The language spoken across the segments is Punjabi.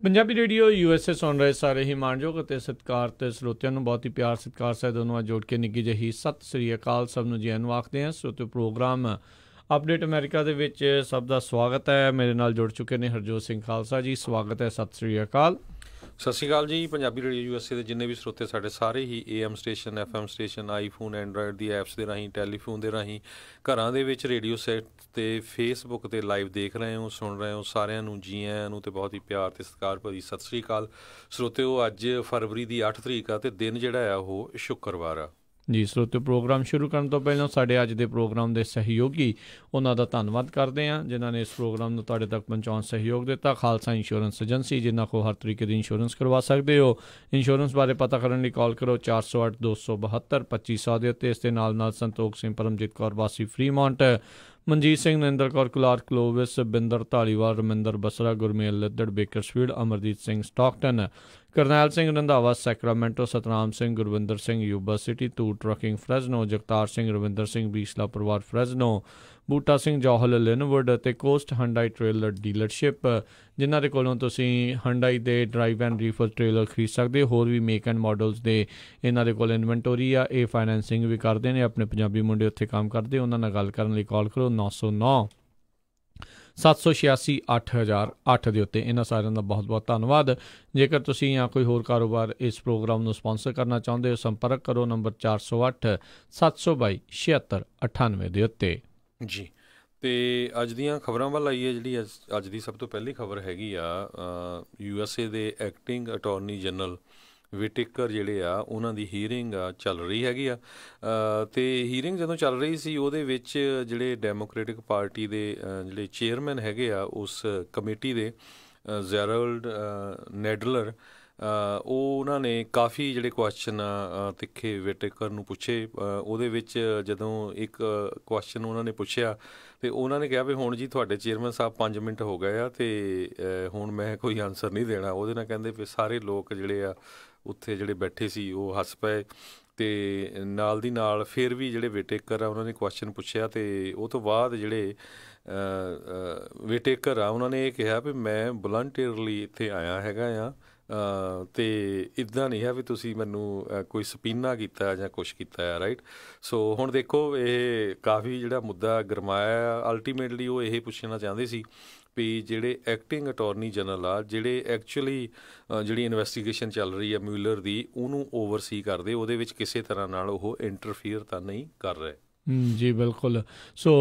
ਪੰਜਾਬੀ ਰੇਡੀਓ USA ਸੁਣ ਰਹੇ ਸਾਰੇ ਹੀ ਮਾਣਯੋਗ ਅਤੇ ਸਤਿਕਾਰ ਤੇ ਸਰੋਤਿਆਂ ਨੂੰ ਬਹੁਤ ਹੀ ਪਿਆਰ ਸਤਿਕਾਰ ਸਹਿਤ ਦੋਨੋਂ ਜੋੜ ਕੇ ਨਿੱਘੀ ਜਿਹੀ ਸਤਿ ਸ੍ਰੀ ਅਕਾਲ ਸਭ ਨੂੰ ਜੀ ਆਇਆਂ ਨੂੰ ਆਖਦੇ ਹਾਂ। ਸਰੋਤਿਓ ਪ੍ਰੋਗਰਾਮ ਅਪਡੇਟ ਅਮਰੀਕਾ ਦੇ ਵਿੱਚ ਸਭ ਦਾ ਸਵਾਗਤ ਹੈ। ਮੇਰੇ ਨਾਲ ਜੁੜ ਚੁੱਕੇ ਨੇ ਹਰਜੋਤ ਸਿੰਘ ਖਾਲਸਾ ਜੀ, ਸਵਾਗਤ ਹੈ, ਸਤਿ ਸ੍ਰੀ ਅਕਾਲ। ਸਤਿ ਸ਼੍ਰੀ ਅਕਾਲ ਜੀ। ਪੰਜਾਬੀ ਰੇਡੀਓ USA ਦੇ ਜਿੰਨੇ ਵੀ ਸਰੋਤੇ ਸਾਡੇ ਸਾਰੇ ਹੀ AM station, FM station, iPhone, Android the apps ਦੇ ਰਾਹੀਂ, ਟੈਲੀਫੋਨ ਦੇ ਰਾਹੀਂ, ਘਰਾਂ ਦੇ ਵਿੱਚ ਰੇਡੀਓ ਸੈਟ ਤੇ ਫੇਸਬੁੱਕ 'ਤੇ ਲਾਈਵ ਦੇਖ ਰਹੇ ਹੋ, ਸੁਣ ਰਹੇ ਹੋ, ਸਾਰਿਆਂ ਨੂੰ ਜੀ ਆਇਆਂ ਨੂੰ ਤੇ ਬਹੁਤ ਹੀ ਪਿਆਰ ਤੇ ਸਤਿਕਾਰ ਭਰੀ ਸਤਿ ਸ਼੍ਰੀ ਅਕਾਲ। ਸਰੋਤਿਓ ਅੱਜ ਫਰਵਰੀ ਦੀ 8 ਤਰੀਕ ਆ ਤੇ ਦਿਨ ਜਿਹੜਾ ਆ ਉਹ ਸ਼ੁੱਕਰਵਾਰ ਆ ਜੀ। ਸਰੋਤਿਓ ਪ੍ਰੋਗਰਾਮ ਸ਼ੁਰੂ ਕਰਨ ਤੋਂ ਪਹਿਲਾਂ ਸਾਡੇ ਅੱਜ ਦੇ ਪ੍ਰੋਗਰਾਮ ਦੇ ਸਹਿਯੋਗੀ ਉਹਨਾਂ ਦਾ ਧੰਨਵਾਦ ਕਰਦੇ ਹਾਂ ਜਿਨ੍ਹਾਂ ਨੇ ਇਸ ਪ੍ਰੋਗਰਾਮ ਨੂੰ ਤੁਹਾਡੇ ਤੱਕ ਪਹੁੰਚਾਉਣ ਸਹਿਯੋਗ ਦਿੱਤਾ। ਖਾਲਸਾ ਇੰਸ਼ੋਰੈਂਸ ਏਜੰਸੀ, ਜਿਨ੍ਹਾਂ ਕੋਲ ਹਰ ਤਰੀਕੇ ਦੀ ਇੰਸ਼ੋਰੈਂਸ ਕਰਵਾ ਸਕਦੇ ਹੋ। ਇੰਸ਼ੋਰੈਂਸ ਬਾਰੇ ਪਤਾ ਕਰਨ ਲਈ ਕਾਲ ਕਰੋ 408 272 2500 ਦੇ ਉੱਤੇ। ਇਸ ਦੇ ਨਾਲ ਸੰਤੋਖ ਸਿੰਘ, ਪਰਮਜੀਤ ਕੌਰ ਵਾਸੀ Fremont, Manjit Singh, Narinder Kaur Kular Clovis, Binder Dhaliwal, Raminder Basra, Gurmel Laddar, Bakersfield, Amarjit Singh Stockton, Karnail Singh Randhawa Sacramento, Satnam Singh, Gurvinder Singh Yuba City, Dhoor trucking Fresno, Jagtar Singh, Ravinder Singh Bisla ਪਰਿਵਾਰ ਫਰੈਜ਼ਨੋ, ਬੂਟਾ ਸਿੰਘ ਜੌਹਲ ਲਿਨਵੁੱਡ ਅਤੇ ਕੋਸਟ ਹੰਡਾਈ ਟ੍ਰੇਲਰ ਡੀਲਰਸ਼ਿਪ, ਜਿਨ੍ਹਾਂ ਦੇ ਕੋਲੋਂ ਤੁਸੀਂ ਹੰਡਾਈ ਦੇ ਡਰਾਈਵ ਐਂਡ ਰੀਫਰ ਟ੍ਰੇਲਰ ਖਰੀਦ ਸਕਦੇ ਹੋ। ਹੋਰ ਵੀ ਮੇਕ ਐਂਡ ਮਾਡਲਸ ਦੇ ਇਹਨਾਂ ਦੇ ਕੋਲ ਇਨਵੈਂਟੋਰੀ ਆ। ਇਹ ਫਾਈਨੈਂਸਿੰਗ ਵੀ ਕਰਦੇ ਨੇ। ਆਪਣੇ ਪੰਜਾਬੀ ਮੁੰਡੇ ਉੱਥੇ ਕੰਮ ਕਰਦੇ, ਉਹਨਾਂ ਨਾਲ ਗੱਲ ਕਰਨ ਲਈ ਕਾਲ ਕਰੋ 909 786 8008 ਦੇ ਉੱਤੇ। ਇਹਨਾਂ ਸਾਰਿਆਂ ਦਾ ਬਹੁਤ ਬਹੁਤ ਧੰਨਵਾਦ। ਜੇਕਰ ਤੁਸੀਂ ਜਾਂ ਕੋਈ ਹੋਰ ਕਾਰੋਬਾਰ ਇਸ ਪ੍ਰੋਗਰਾਮ ਨੂੰ ਸਪਾਂਸਰ ਕਰਨਾ ਚਾਹੁੰਦੇ ਹੋ, ਸੰਪਰਕ ਕਰੋ ਨੰਬਰ 408 722 7698 ਦੇ ਉੱਤੇ ਜੀ। ਅਤੇ ਅੱਜ ਦੀਆਂ ਖਬਰਾਂ ਵੱਲ ਆਈਏ। ਜਿਹੜੀ ਅੱਜ ਦੀ ਸਭ ਤੋਂ ਪਹਿਲੀ ਖਬਰ ਹੈਗੀ ਆ USA ਦੇ ਐਕਟਿੰਗ ਅਟੋਰਨੀ ਜਨਰਲ ਵਿਟੇਕਰ ਜਿਹੜੇ ਆ ਉਹਨਾਂ ਦੀ ਹੀਅਰਿੰਗ ਚੱਲ ਰਹੀ ਹੈਗੀ ਆ। ਅਤੇ ਹੀਅਰਿੰਗ ਜਦੋਂ ਚੱਲ ਰਹੀ ਸੀ ਉਹਦੇ ਵਿੱਚ ਜਿਹੜੇ ਡੈਮੋਕ੍ਰੇਟਿਕ ਪਾਰਟੀ ਦੇ ਜਿਹੜੇ ਚੇਅਰਮੈਨ ਹੈਗੇ ਆ ਉਸ ਕਮੇਟੀ ਦੇ, ਜੈਰਲਡ ਨੈਡਲਰ, ਉਹਨਾਂ ਨੇ ਕਾਫੀ ਜਿਹੜੇ ਕੁਐਸਚਨ ਤਿੱਖੇ ਵਿਟੇਕਰ ਨੂੰ ਪੁੱਛੇ। ਉਹਦੇ ਵਿੱਚ ਜਦੋਂ ਇੱਕ ਕੁਐਸਚਨ ਉਹਨਾਂ ਨੇ ਪੁੱਛਿਆ ਅਤੇ ਉਹਨਾਂ ਨੇ ਕਿਹਾ ਵੀ ਹੁਣ ਜੀ ਤੁਹਾਡੇ ਚੇਅਰਮੈਨ ਸਾਹਿਬ 5 ਮਿੰਟ ਹੋ ਗਏ ਆ ਅਤੇ ਹੁਣ ਮੈਂ ਕੋਈ ਆਨਸਰ ਨਹੀਂ ਦੇਣਾ। ਉਹਦੇ ਨਾਲ ਕਹਿੰਦੇ ਵੀ ਸਾਰੇ ਲੋਕ ਜਿਹੜੇ ਆ ਉੱਥੇ ਜਿਹੜੇ ਬੈਠੇ ਸੀ ਉਹ ਹੱਸ ਪਏ। ਅਤੇ ਨਾਲ ਦੀ ਨਾਲ ਫਿਰ ਵੀ ਜਿਹੜੇ ਵਿਟੇਕਰ ਆ ਉਹਨਾਂ ਨੇ ਕੁਐਸਚਨ ਪੁੱਛਿਆ ਅਤੇ ਉਹ ਤੋਂ ਬਾਅਦ ਜਿਹੜੇ ਵਿਟੇਕਰ ਆ ਉਹਨਾਂ ਨੇ ਇਹ ਕਿਹਾ ਵੀ ਮੈਂ ਵਲੰਟੀਅਰਲੀ ਇੱਥੇ ਆਇਆ ਹੈਗਾ ਆ ਅਤੇ ਇੱਦਾਂ ਨਹੀਂ ਹੈ ਵੀ ਤੁਸੀਂ ਮੈਨੂੰ ਕੋਈ ਸਪੀਨਾ ਕੀਤਾ ਜਾਂ ਕੁਛ ਕੀਤਾ ਆ, ਰਾਈਟ। ਸੋ ਹੁਣ ਦੇਖੋ ਇਹ ਕਾਫੀ ਜਿਹੜਾ ਮੁੱਦਾ ਗਰਮਾਇਆ। ਅਲਟੀਮੇਟਲੀ ਉਹ ਇਹ ਪੁੱਛਣਾ ਚਾਹੁੰਦੇ ਸੀ ਵੀ ਜਿਹੜੇ ਐਕਟਿੰਗ ਅਟੋਰਨੀ ਜਨਰਲ ਆ, ਜਿਹੜੇ ਐਕਚੁਅਲੀ ਜਿਹੜੀ ਇਨਵੈਸਟੀਗੇਸ਼ਨ ਚੱਲ ਰਹੀ ਹੈ ਮਿਊਲਰ ਦੀ, ਉਹਨੂੰ ਓਵਰਸੀ ਕਰਦੇ, ਉਹਦੇ ਵਿੱਚ ਕਿਸੇ ਤਰ੍ਹਾਂ ਨਾਲ ਉਹ ਇੰਟਰਫੀਅਰ ਤਾਂ ਨਹੀਂ ਕਰ ਰਹੇ। ਜੀ ਬਿਲਕੁਲ। ਸੋ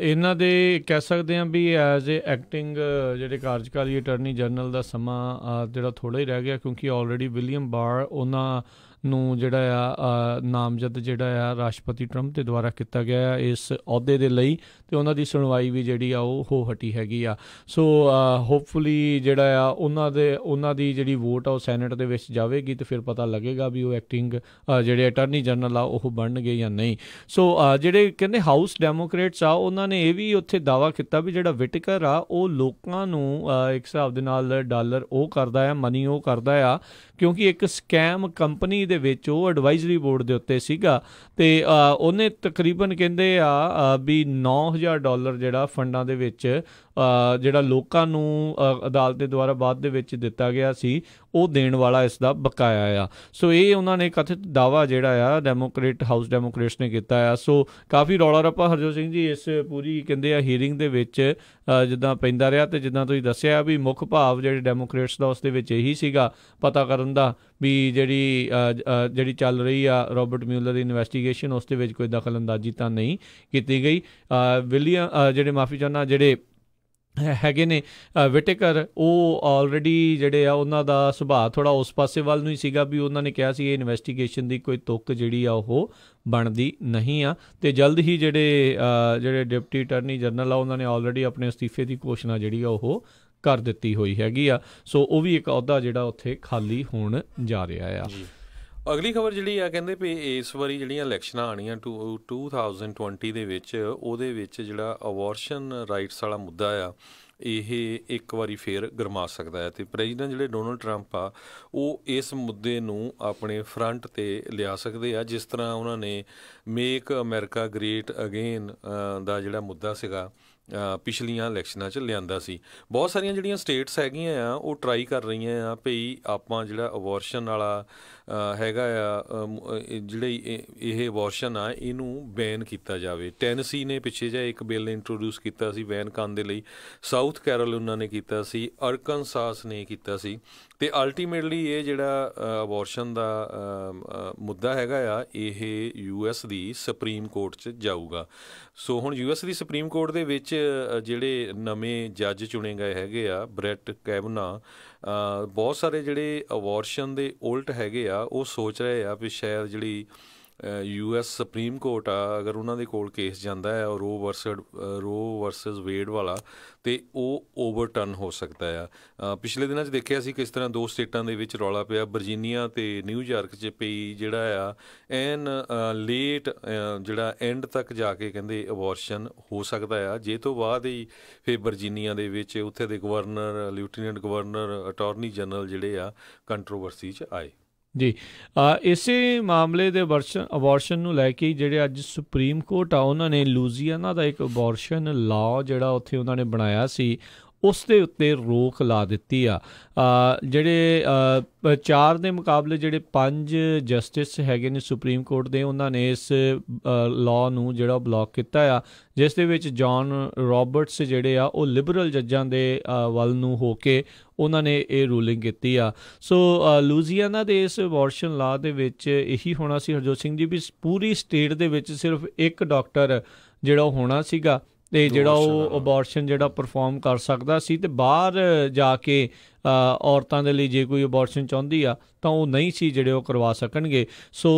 ਇਹਨਾਂ ਦੇ ਕਹਿ ਸਕਦੇ ਹਾਂ ਵੀ ਐਜ਼ ਏ ਐਕਟਿੰਗ ਜਿਹੜੇ ਕਾਰਜਕਾਰੀ ਅਟਾਰਨੀ ਜਨਰਲ ਦਾ ਸਮਾਂ ਜਿਹੜਾ ਥੋੜ੍ਹਾ ਹੀ ਰਹਿ ਗਿਆ, ਕਿਉਂਕਿ ਆਲਰੇਡੀ ਵਿਲੀਅਮ ਬਾਰ ਉਹਨਾਂ ਨੂੰ ਜਿਹੜਾ ਆ ਨਾਮਜ਼ਦ ਜਿਹੜਾ ਆ ਰਾਸ਼ਟਰਪਤੀ ਟਰੰਪ ਦੇ ਦੁਆਰਾ ਕੀਤਾ ਗਿਆ ਇਸ ਅਹੁਦੇ ਦੇ ਲਈ, ਅਤੇ ਉਹਨਾਂ ਦੀ ਸੁਣਵਾਈ ਵੀ ਜਿਹੜੀ ਆ ਉਹ ਹੋ ਹਟੀ ਹੈਗੀ ਆ। ਸੋ ਹੋਪਫੁਲੀ ਜਿਹੜਾ ਆ ਉਹਨਾਂ ਦੀ ਜਿਹੜੀ ਵੋਟ ਆ ਉਹ ਸੈਨੇਟ ਦੇ ਵਿੱਚ ਜਾਵੇਗੀ ਅਤੇ ਫਿਰ ਪਤਾ ਲੱਗੇਗਾ ਵੀ ਉਹ ਐਕਟਿੰਗ ਜਿਹੜੇ ਅਟਾਰਨੀ ਜਨਰਲ ਆ ਉਹ ਬਣਨਗੇ ਜਾਂ ਨਹੀਂ। ਸੋ ਜਿਹੜੇ ਕਹਿੰਦੇ ਹਾਊਸ ਡੈਮੋਕਰੇਟਸ ਆ ਉਹਨਾਂ ਨੇ ਇਹ ਵੀ ਉੱਥੇ ਦਾਅਵਾ ਕੀਤਾ ਵੀ ਜਿਹੜਾ ਵਿਟੇਕਰ ਆ ਉਹ ਲੋਕਾਂ ਨੂੰ ਇੱਕ ਹਿਸਾਬ ਦੇ ਨਾਲ ਡਾਲਰ ਉਹ ਕਰਦਾ ਆ, ਮਨੀ ਉਹ ਕਰਦਾ ਆ, ਕਿਉਂਕਿ ਇੱਕ ਸਕੈਮ ਕੰਪਨੀ ਦੇ ਵਿੱਚ ਉਹ ਐਡਵਾਈਜ਼ਰੀ ਬੋਰਡ ਦੇ ਉੱਤੇ ਸੀਗਾ ਅਤੇ ਉਹਨੇ ਤਕਰੀਬਨ ਕਹਿੰਦੇ ਆ ਵੀ $9,000 ਜਿਹੜਾ ਫੰਡਾਂ ਦੇ ਵਿੱਚ ਜਿਹੜਾ ਲੋਕਾਂ ਨੂੰ ਅਦਾਲਤ ਦੇ ਦੁਆਰਾ ਬਾਅਦ ਦੇ ਵਿੱਚ ਦਿੱਤਾ ਗਿਆ ਸੀ ਉਹ ਦੇਣ ਵਾਲਾ ਇਸ ਦਾ ਬਕਾਇਆ ਆ। ਸੋ ਇਹ ਉਹਨਾਂ ਨੇ ਕਥਿਤ ਦਾਅਵਾ ਜਿਹੜਾ ਆ ਹਾਊਸ ਡੈਮੋਕਰੇਟਸ ਨੇ ਕੀਤਾ ਆ। ਸੋ ਕਾਫੀ ਰੌਲਾ ਰੱਪਾ ਹਰਜੋਤ ਸਿੰਘ ਜੀ ਇਸ ਪੂਰੀ ਕਹਿੰਦੇ ਆ ਹੀਅਰਿੰਗ ਦੇ ਵਿੱਚ ਜਿੱਦਾਂ ਪੈਂਦਾ ਰਿਹਾ, ਅਤੇ ਜਿੱਦਾਂ ਤੁਸੀਂ ਦੱਸਿਆ ਵੀ ਮੁੱਖ ਭਾਵ ਜਿਹੜੇ ਡੈਮੋਕਰੇਟਸ ਦਾ ਉਸ ਦੇ ਵਿੱਚ ਇਹੀ ਸੀਗਾ ਪਤਾ ਕਰਨ ਦਾ ਵੀ ਜਿਹੜੀ ਚੱਲ ਰਹੀ ਆ ਰੋਬਰਟ ਮਿਊਲਰ ਦੀ ਇਨਵੈਸਟੀਗੇਸ਼ਨ, ਉਸ ਦੇ ਵਿੱਚ ਕੋਈ ਦਖਲ ਅੰਦਾਜ਼ੀ ਤਾਂ ਨਹੀਂ ਕੀਤੀ ਗਈ। ਜਿਹੜੇ ਹੈਗੇ ਨੇ ਵਿਟੇਕਰ, ਉਹ ਆਲਰੇਡੀ ਜਿਹੜੇ ਆ ਉਹਨਾਂ ਦਾ ਸੁਭਾਅ ਥੋੜ੍ਹਾ ਉਸ ਪਾਸੇ ਵੱਲ ਨੂੰ ਹੀ ਸੀਗਾ ਵੀ ਉਹਨਾਂ ਨੇ ਕਿਹਾ ਸੀ ਇਹ ਇਨਵੈਸਟੀਗੇਸ਼ਨ ਦੀ ਕੋਈ ਤੁੱਕ ਜਿਹੜੀ ਆ ਉਹ ਬਣਦੀ ਨਹੀਂ ਆ। ਅਤੇ ਜਲਦ ਹੀ ਜਿਹੜੇ ਡਿਪਟੀ ਅਟਾਰਨੀ ਜਨਰਲ ਆ ਉਹਨਾਂ ਨੇ ਆਲਰੇਡੀ ਆਪਣੇ ਅਸਤੀਫੇ ਦੀ ਘੋਸ਼ਣਾ ਜਿਹੜੀ ਆ ਉਹ ਕਰ ਦਿੱਤੀ ਹੋਈ ਹੈਗੀ ਆ। ਸੋ ਉਹ ਵੀ ਇੱਕ ਅਹੁਦਾ ਜਿਹੜਾ ਉੱਥੇ ਖਾਲੀ ਹੋਣ ਜਾ ਰਿਹਾ ਆ। ਅਗਲੀ ਖਬਰ ਜਿਹੜੀ ਆ ਕਹਿੰਦੇ ਵੀ ਇਸ ਵਾਰੀ ਜਿਹੜੀਆਂ ਇਲੈਕਸ਼ਨਾਂ ਆਉਣੀਆਂ 2020 ਦੇ ਵਿੱਚ, ਉਹਦੇ ਵਿੱਚ ਜਿਹੜਾ ਅਬੋਰਸ਼ਨ ਰਾਈਟਸ ਵਾਲਾ ਮੁੱਦਾ ਆ ਇਹ ਇੱਕ ਵਾਰੀ ਫੇਰ ਗਰਮਾ ਸਕਦਾ ਹੈ। ਅਤੇ ਪ੍ਰੈਜ਼ੀਡੈਂਟ ਜਿਹੜੇ ਡੋਨਲਡ ਟਰੰਪ ਆ ਉਹ ਇਸ ਮੁੱਦੇ ਨੂੰ ਆਪਣੇ ਫਰੰਟ 'ਤੇ ਲਿਆ ਸਕਦੇ ਆ, ਜਿਸ ਤਰ੍ਹਾਂ ਉਹਨਾਂ ਨੇ ਮੇਕ ਅਮਰੀਕਾ ਗ੍ਰੇਟ ਅਗੇਨ ਦਾ ਜਿਹੜਾ ਮੁੱਦਾ ਸੀਗਾ ਪਿਛਲੀਆਂ ਇਲੈਕਸ਼ਨਾਂ 'ਚ ਲਿਆਂਦਾ ਸੀ। ਬਹੁਤ ਸਾਰੀਆਂ ਜਿਹੜੀਆਂ ਸਟੇਟਸ ਹੈਗੀਆਂ ਆ ਉਹ ਟਰਾਈ ਕਰ ਰਹੀਆਂ ਆ ਭਈ ਆਪਾਂ ਜਿਹੜਾ ਅਬੋਰਸ਼ਨ ਵਾਲਾ ਹੈਗਾ ਆ ਜਿਹੜੇ ਇਹ ਅਬੋਰਸ਼ਨ ਆ ਇਹਨੂੰ ਬੈਨ ਕੀਤਾ ਜਾਵੇ। ਟੈਨਸੀ ਨੇ ਪਿੱਛੇ ਜਿਹਾ ਇੱਕ ਬਿੱਲ ਇੰਟਰੋਡਿਊਸ ਕੀਤਾ ਸੀ ਬੈਨ ਕਰਨ ਦੇ ਲਈ, ਸਾਊਥ ਕੈਰੋਲਿਨਾ ਨੇ ਕੀਤਾ ਸੀ, ਅਰਕਨਸਾਸ ਨੇ ਕੀਤਾ ਸੀ। ਅਤੇ ਅਲਟੀਮੇਟਲੀ ਇਹ ਜਿਹੜਾ ਅਬੋਰਸ਼ਨ ਦਾ ਮੁੱਦਾ ਹੈਗਾ ਆ ਇਹ US ਦੀ ਸੁਪਰੀਮ ਕੋਰਟ 'ਚ ਜਾਊਗਾ। ਸੋ ਹੁਣ US ਦੀ ਸੁਪਰੀਮ ਕੋਰਟ ਦੇ ਵਿੱਚ ਜਿਹੜੇ ਨਵੇਂ ਜੱਜ ਚੁਣੇ ਗਏ ਹੈਗੇ ਆ ਬ੍ਰੈਟ ਕੈਵਨਾ, ਬਹੁਤ ਸਾਰੇ ਜਿਹੜੇ ਅਬੋਰਸ਼ਨ ਦੇ ਉਲਟ ਹੈਗੇ ਆ ਉਹ ਸੋਚ ਰਹੇ ਆ ਵੀ ਸ਼ਾਇਦ ਜਿਹੜੀ US ਸੁਪਰੀਮ ਕੋਰਟ ਆ ਅਗਰ ਉਹਨਾਂ ਦੇ ਕੋਲ ਕੇਸ ਜਾਂਦਾ ਹੈ ਰੋ ਵਰਸਸ ਵੇਡ ਵਾਲਾ, ਅਤੇ ਉਹ ਓਵਰਟਰਨ ਹੋ ਸਕਦਾ ਆ। ਪਿਛਲੇ ਦਿਨਾਂ 'ਚ ਦੇਖਿਆ ਸੀ ਕਿਸ ਤਰ੍ਹਾਂ 2 ਸਟੇਟਾਂ ਦੇ ਵਿੱਚ ਰੌਲਾ ਪਿਆ, ਵਰਜੀਨੀਆ ਅਤੇ ਨਿਊਯਾਰਕ 'ਚ ਪਈ ਜਿਹੜਾ ਆ ਐਨ ਲੇਟ ਜਿਹੜਾ ਐਂਡ ਤੱਕ ਜਾ ਕੇ ਕਹਿੰਦੇ ਅਬੋਰਸ਼ਨ ਹੋ ਸਕਦਾ ਆ, ਜੇ ਤੋਂ ਬਾਅਦ ਹੀ ਫਿਰ ਵਰਜੀਨੀਆ ਦੇ ਵਿੱਚ ਉੱਥੇ ਦੇ governor, lieutenant governor, attorney general ਜਿਹੜੇ ਆ ਕੰਟਰੋਵਰਸੀ 'ਚ ਆਏ। ਜੀ, ਇਸੇ ਮਾਮਲੇ ਦੇ ਅਬੋਰਸ਼ਨ ਨੂੰ ਲੈ ਕੇ ਜਿਹੜੇ ਅੱਜ ਸੁਪਰੀਮ ਕੋਰਟ ਆ ਉਹਨਾਂ ਨੇ ਲੂਜ਼ੀਆਨਾ ਦਾ ਇੱਕ ਅਬੋਰਸ਼ਨ ਲਾਅ ਜਿਹੜਾ ਉੱਥੇ ਉਹਨਾਂ ਨੇ ਬਣਾਇਆ ਸੀ ਉਸ ਦੇ ਉੱਤੇ ਰੋਕ ਲਾ ਦਿੱਤੀ ਆ। ਜਿਹੜੇ 4 ਦੇ ਮੁਕਾਬਲੇ ਜਿਹੜੇ 5 ਜਸਟਿਸ ਹੈਗੇ ਨੇ ਸੁਪਰੀਮ ਕੋਰਟ ਦੇ, ਉਹਨਾਂ ਨੇ ਇਸ ਲਾਅ ਨੂੰ ਜਿਹੜਾ ਬਲੌਕ ਕੀਤਾ ਆ, ਜਿਸ ਦੇ ਵਿੱਚ ਜੌਨ ਰੋਬਰਟਸ ਜਿਹੜੇ ਆ ਉਹ ਲਿਬਰਲ ਜੱਜਾਂ ਦੇ ਵੱਲ ਨੂੰ ਹੋ ਕੇ ਉਹਨਾਂ ਨੇ ਇਹ ਰੂਲਿੰਗ ਕੀਤੀ ਆ। ਸੋ ਲੂਜ਼ੀਆਨਾ ਦੇ ਇਸ ਅਬੋਰਸ਼ਨ ਲਾਅ ਦੇ ਵਿੱਚ ਇਹੀ ਹੋਣਾ ਸੀ ਹਰਜੋਤ ਸਿੰਘ ਜੀ ਵੀ ਪੂਰੀ ਸਟੇਟ ਦੇ ਵਿੱਚ ਸਿਰਫ ਇੱਕ ਡਾਕਟਰ ਜਿਹੜਾ ਉਹ ਹੋਣਾ ਸੀਗਾ ਅਤੇ ਜਿਹੜਾ ਉਹ ਅਬੋਰਸ਼ਨ ਜਿਹੜਾ ਪਰਫੋਰਮ ਕਰ ਸਕਦਾ ਸੀ, ਅਤੇ ਬਾਹਰ ਜਾ ਕੇ ਔਰਤਾਂ ਦੇ ਲਈ ਜੇ ਕੋਈ ਅਬੋਰਸ਼ਨ ਚਾਹੁੰਦੀ ਆ ਤਾਂ ਉਹ ਨਹੀਂ ਸੀ ਜਿਹੜੇ ਉਹ ਕਰਵਾ ਸਕਣਗੇ। ਸੋ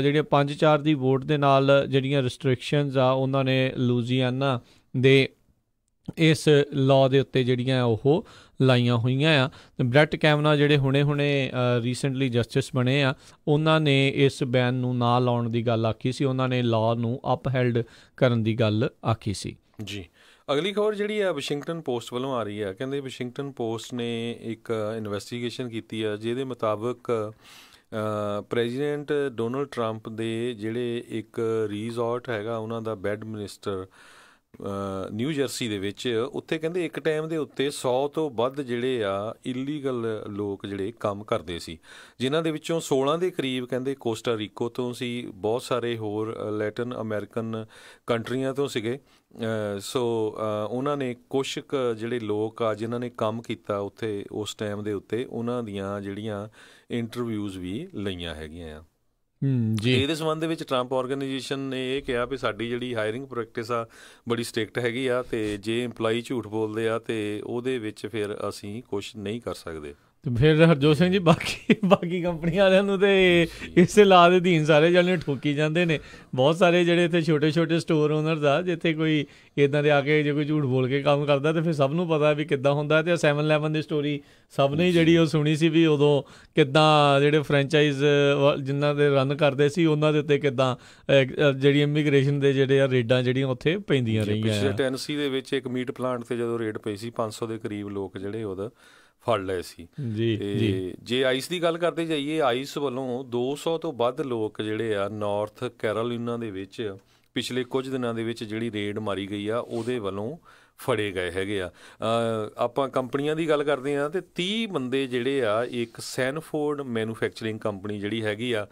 ਜਿਹੜੀਆਂ 5-4 ਦੀ ਵੋਟ ਦੇ ਨਾਲ ਜਿਹੜੀਆਂ ਰਿਸਟ੍ਰਿਕਸ਼ਨਸ ਆ ਉਹਨਾਂ ਨੇ ਲੂਜ਼ੀਆਨਾ ਦੇ ਇਸ ਲਾਅ ਦੇ ਉੱਤੇ ਜਿਹੜੀਆਂ ਉਹ ਲਾਈਆਂ ਹੋਈਆਂ ਆ। ਬ੍ਰੈਟ ਕੈਵਨਾ ਜਿਹੜੇ ਹੁਣੇ ਰੀਸੈਂਟਲੀ ਜਸਟਿਸ ਬਣੇ ਆ ਉਹਨਾਂ ਨੇ ਇਸ ਬੈਨ ਨੂੰ ਨਾ ਲਾਉਣ ਦੀ ਗੱਲ ਆਖੀ ਸੀ, ਉਹਨਾਂ ਨੇ ਲਾਅ ਨੂੰ ਅਪਹੈਲਡ ਕਰਨ ਦੀ ਗੱਲ ਆਖੀ ਸੀ। ਜੀ, ਅਗਲੀ ਖਬਰ ਜਿਹੜੀ ਆ ਵਾਸ਼ਿੰਗਟਨ ਪੋਸਟ ਵੱਲੋਂ ਆ ਰਹੀ ਆ। ਕਹਿੰਦੇ ਵਾਸ਼ਿੰਗਟਨ ਪੋਸਟ ਨੇ ਇੱਕ ਇਨਵੈਸਟੀਗੇਸ਼ਨ ਕੀਤੀ ਆ ਜਿਹਦੇ ਮੁਤਾਬਕ ਪ੍ਰੈਜ਼ੀਡੈਂਟ ਡੋਨਲਡ ਟਰੰਪ ਦੇ ਜਿਹੜੇ ਇੱਕ ਰਿਜ਼ੋਰਟ ਹੈਗਾ ਉਹਨਾਂ ਦਾ ਬੈਡ ਮਿਨਿਸਟਰ ਨਿਊ ਜਰਸੀ ਦੇ ਵਿੱਚ, ਉੱਥੇ ਕਹਿੰਦੇ ਇੱਕ ਟਾਈਮ ਦੇ ਉੱਤੇ 100 ਤੋਂ ਵੱਧ ਜਿਹੜੇ ਆ ਇਲੀਗਲ ਲੋਕ ਜਿਹੜੇ ਕੰਮ ਕਰਦੇ ਸੀ, ਜਿਨ੍ਹਾਂ ਦੇ ਵਿੱਚੋਂ 16 ਦੇ ਕਰੀਬ ਕਹਿੰਦੇ ਕੋਸਟਾ ਰੀਕੋ ਤੋਂ ਸੀ, ਬਹੁਤ ਸਾਰੇ ਹੋਰ ਲੈਟਨ ਅਮਰੀਕਨ ਕੰਟਰੀਆਂ ਤੋਂ ਸੀਗੇ। ਸੋ ਉਹਨਾਂ ਨੇ ਕੁਛ ਕੁ ਜਿਹੜੇ ਲੋਕ ਆ ਜਿਨ੍ਹਾਂ ਨੇ ਕੰਮ ਕੀਤਾ ਉੱਥੇ ਉਸ ਟਾਈਮ ਦੇ ਉੱਤੇ, ਉਹਨਾਂ ਦੀਆਂ ਜਿਹੜੀਆਂ ਇੰਟਰਵਿਊਜ਼ ਵੀ ਲਈਆਂ ਹੈਗੀਆਂ ਆ। ਜੀ, ਇਹਦੇ ਸੰਬੰਧ ਦੇ ਵਿੱਚ ਟਰੰਪ ਆਰਗੇਨਾਈਜੇਸ਼ਨ ਨੇ ਇਹ ਕਿਹਾ ਵੀ ਸਾਡੀ ਜਿਹੜੀ ਹਾਇਰਿੰਗ ਪ੍ਰੈਕਟਿਸ ਆ ਬੜੀ ਸਟ੍ਰਿਕਟ ਹੈਗੀ ਆ, ਅਤੇ ਜੇ ਇੰਪਲਾਈ ਝੂਠ ਬੋਲਦੇ ਆ ਅਤੇ ਉਹਦੇ ਵਿੱਚ ਫਿਰ ਅਸੀਂ ਕੁਛ ਨਹੀਂ ਕਰ ਸਕਦੇ। ਅਤੇ ਫਿਰ ਹਰਜੋਤ ਸਿੰਘ ਜੀ ਬਾਕੀ ਕੰਪਨੀ ਵਾਲਿਆਂ ਨੂੰ ਤਾਂ ਇਸੇ ਲਾਅ ਦੇ ਅਧੀਨ ਸਾਰੇ ਜਾਣੇ ਠੋਕੀ ਜਾਂਦੇ ਨੇ। ਬਹੁਤ ਸਾਰੇ ਜਿਹੜੇ ਇੱਥੇ ਛੋਟੇ ਸਟੋਰ ਓਨਰਸ ਆ ਜਿੱਥੇ ਕੋਈ ਇੱਦਾਂ ਦੇ ਆ ਕੇ ਜੇ ਕੋਈ ਝੂਠ ਬੋਲ ਕੇ ਕੰਮ ਕਰਦਾ ਤਾਂ ਫਿਰ ਸਭ ਨੂੰ ਪਤਾ ਵੀ ਕਿੱਦਾਂ ਹੁੰਦਾ। ਅਤੇ 7-11 ਦੀ ਸਟੋਰੀ ਸਭ ਨੇ ਜਿਹੜੀ ਉਹ ਸੁਣੀ ਸੀ ਵੀ ਉਦੋਂ ਕਿੱਦਾਂ ਜਿਹੜੇ ਫਰੈਂਚਾਈਜ਼ ਜਿਨ੍ਹਾਂ ਦੇ ਰਨ ਕਰਦੇ ਸੀ ਉਹਨਾਂ ਦੇ ਉੱਤੇ ਕਿੱਦਾਂ ਜਿਹੜੀ ਇਮੀਗ੍ਰੇਸ਼ਨ ਦੇ ਜਿਹੜੇ ਆ ਰੇਡਾਂ ਜਿਹੜੀਆਂ ਉੱਥੇ ਪੈਂਦੀਆਂ ਰਹੀਆਂ। ਟੈਨਸੀ ਦੇ ਵਿੱਚ ਇੱਕ ਮੀਟ ਪਲਾਂਟ 'ਤੇ ਜਦੋਂ ਰੇਡ ਪਈ ਸੀ 500 ਦੇ ਕਰੀਬ ਲੋਕ ਜਿਹੜੇ ਉਹਦਾ ਫੜ ਲਏ ਸੀ। ਤੇ ਜੇ ਆਈਸ ਦੀ ਗੱਲ ਕਰਦੇ ਜਾਈਏ, ਆਈਸ ਵੱਲੋਂ 200 ਤੋਂ ਵੱਧ ਲੋਕ ਜਿਹੜੇ ਆ ਨਾਰਥ ਕੈਰੋਲਿਨਾ ਦੇ ਵਿੱਚ ਪਿਛਲੇ ਕੁਝ ਦਿਨਾਂ ਦੇ ਵਿੱਚ ਜਿਹੜੀ ਰੇਡ ਮਾਰੀ ਗਈ ਆ ਉਹਦੇ ਵੱਲੋਂ ਫੜੇ ਗਏ ਹੈਗੇ ਆ। ਆਪਾਂ ਕੰਪਨੀਆਂ ਦੀ ਗੱਲ ਕਰਦੇ ਹਾਂ ਅਤੇ 30 ਬੰਦੇ ਜਿਹੜੇ ਆ ਇੱਕ ਸੈਨਫੋਰਡ ਮੈਨੂਫੈਕਚਰਿੰਗ ਕੰਪਨੀ ਜਿਹੜੀ ਹੈਗੀ ਆ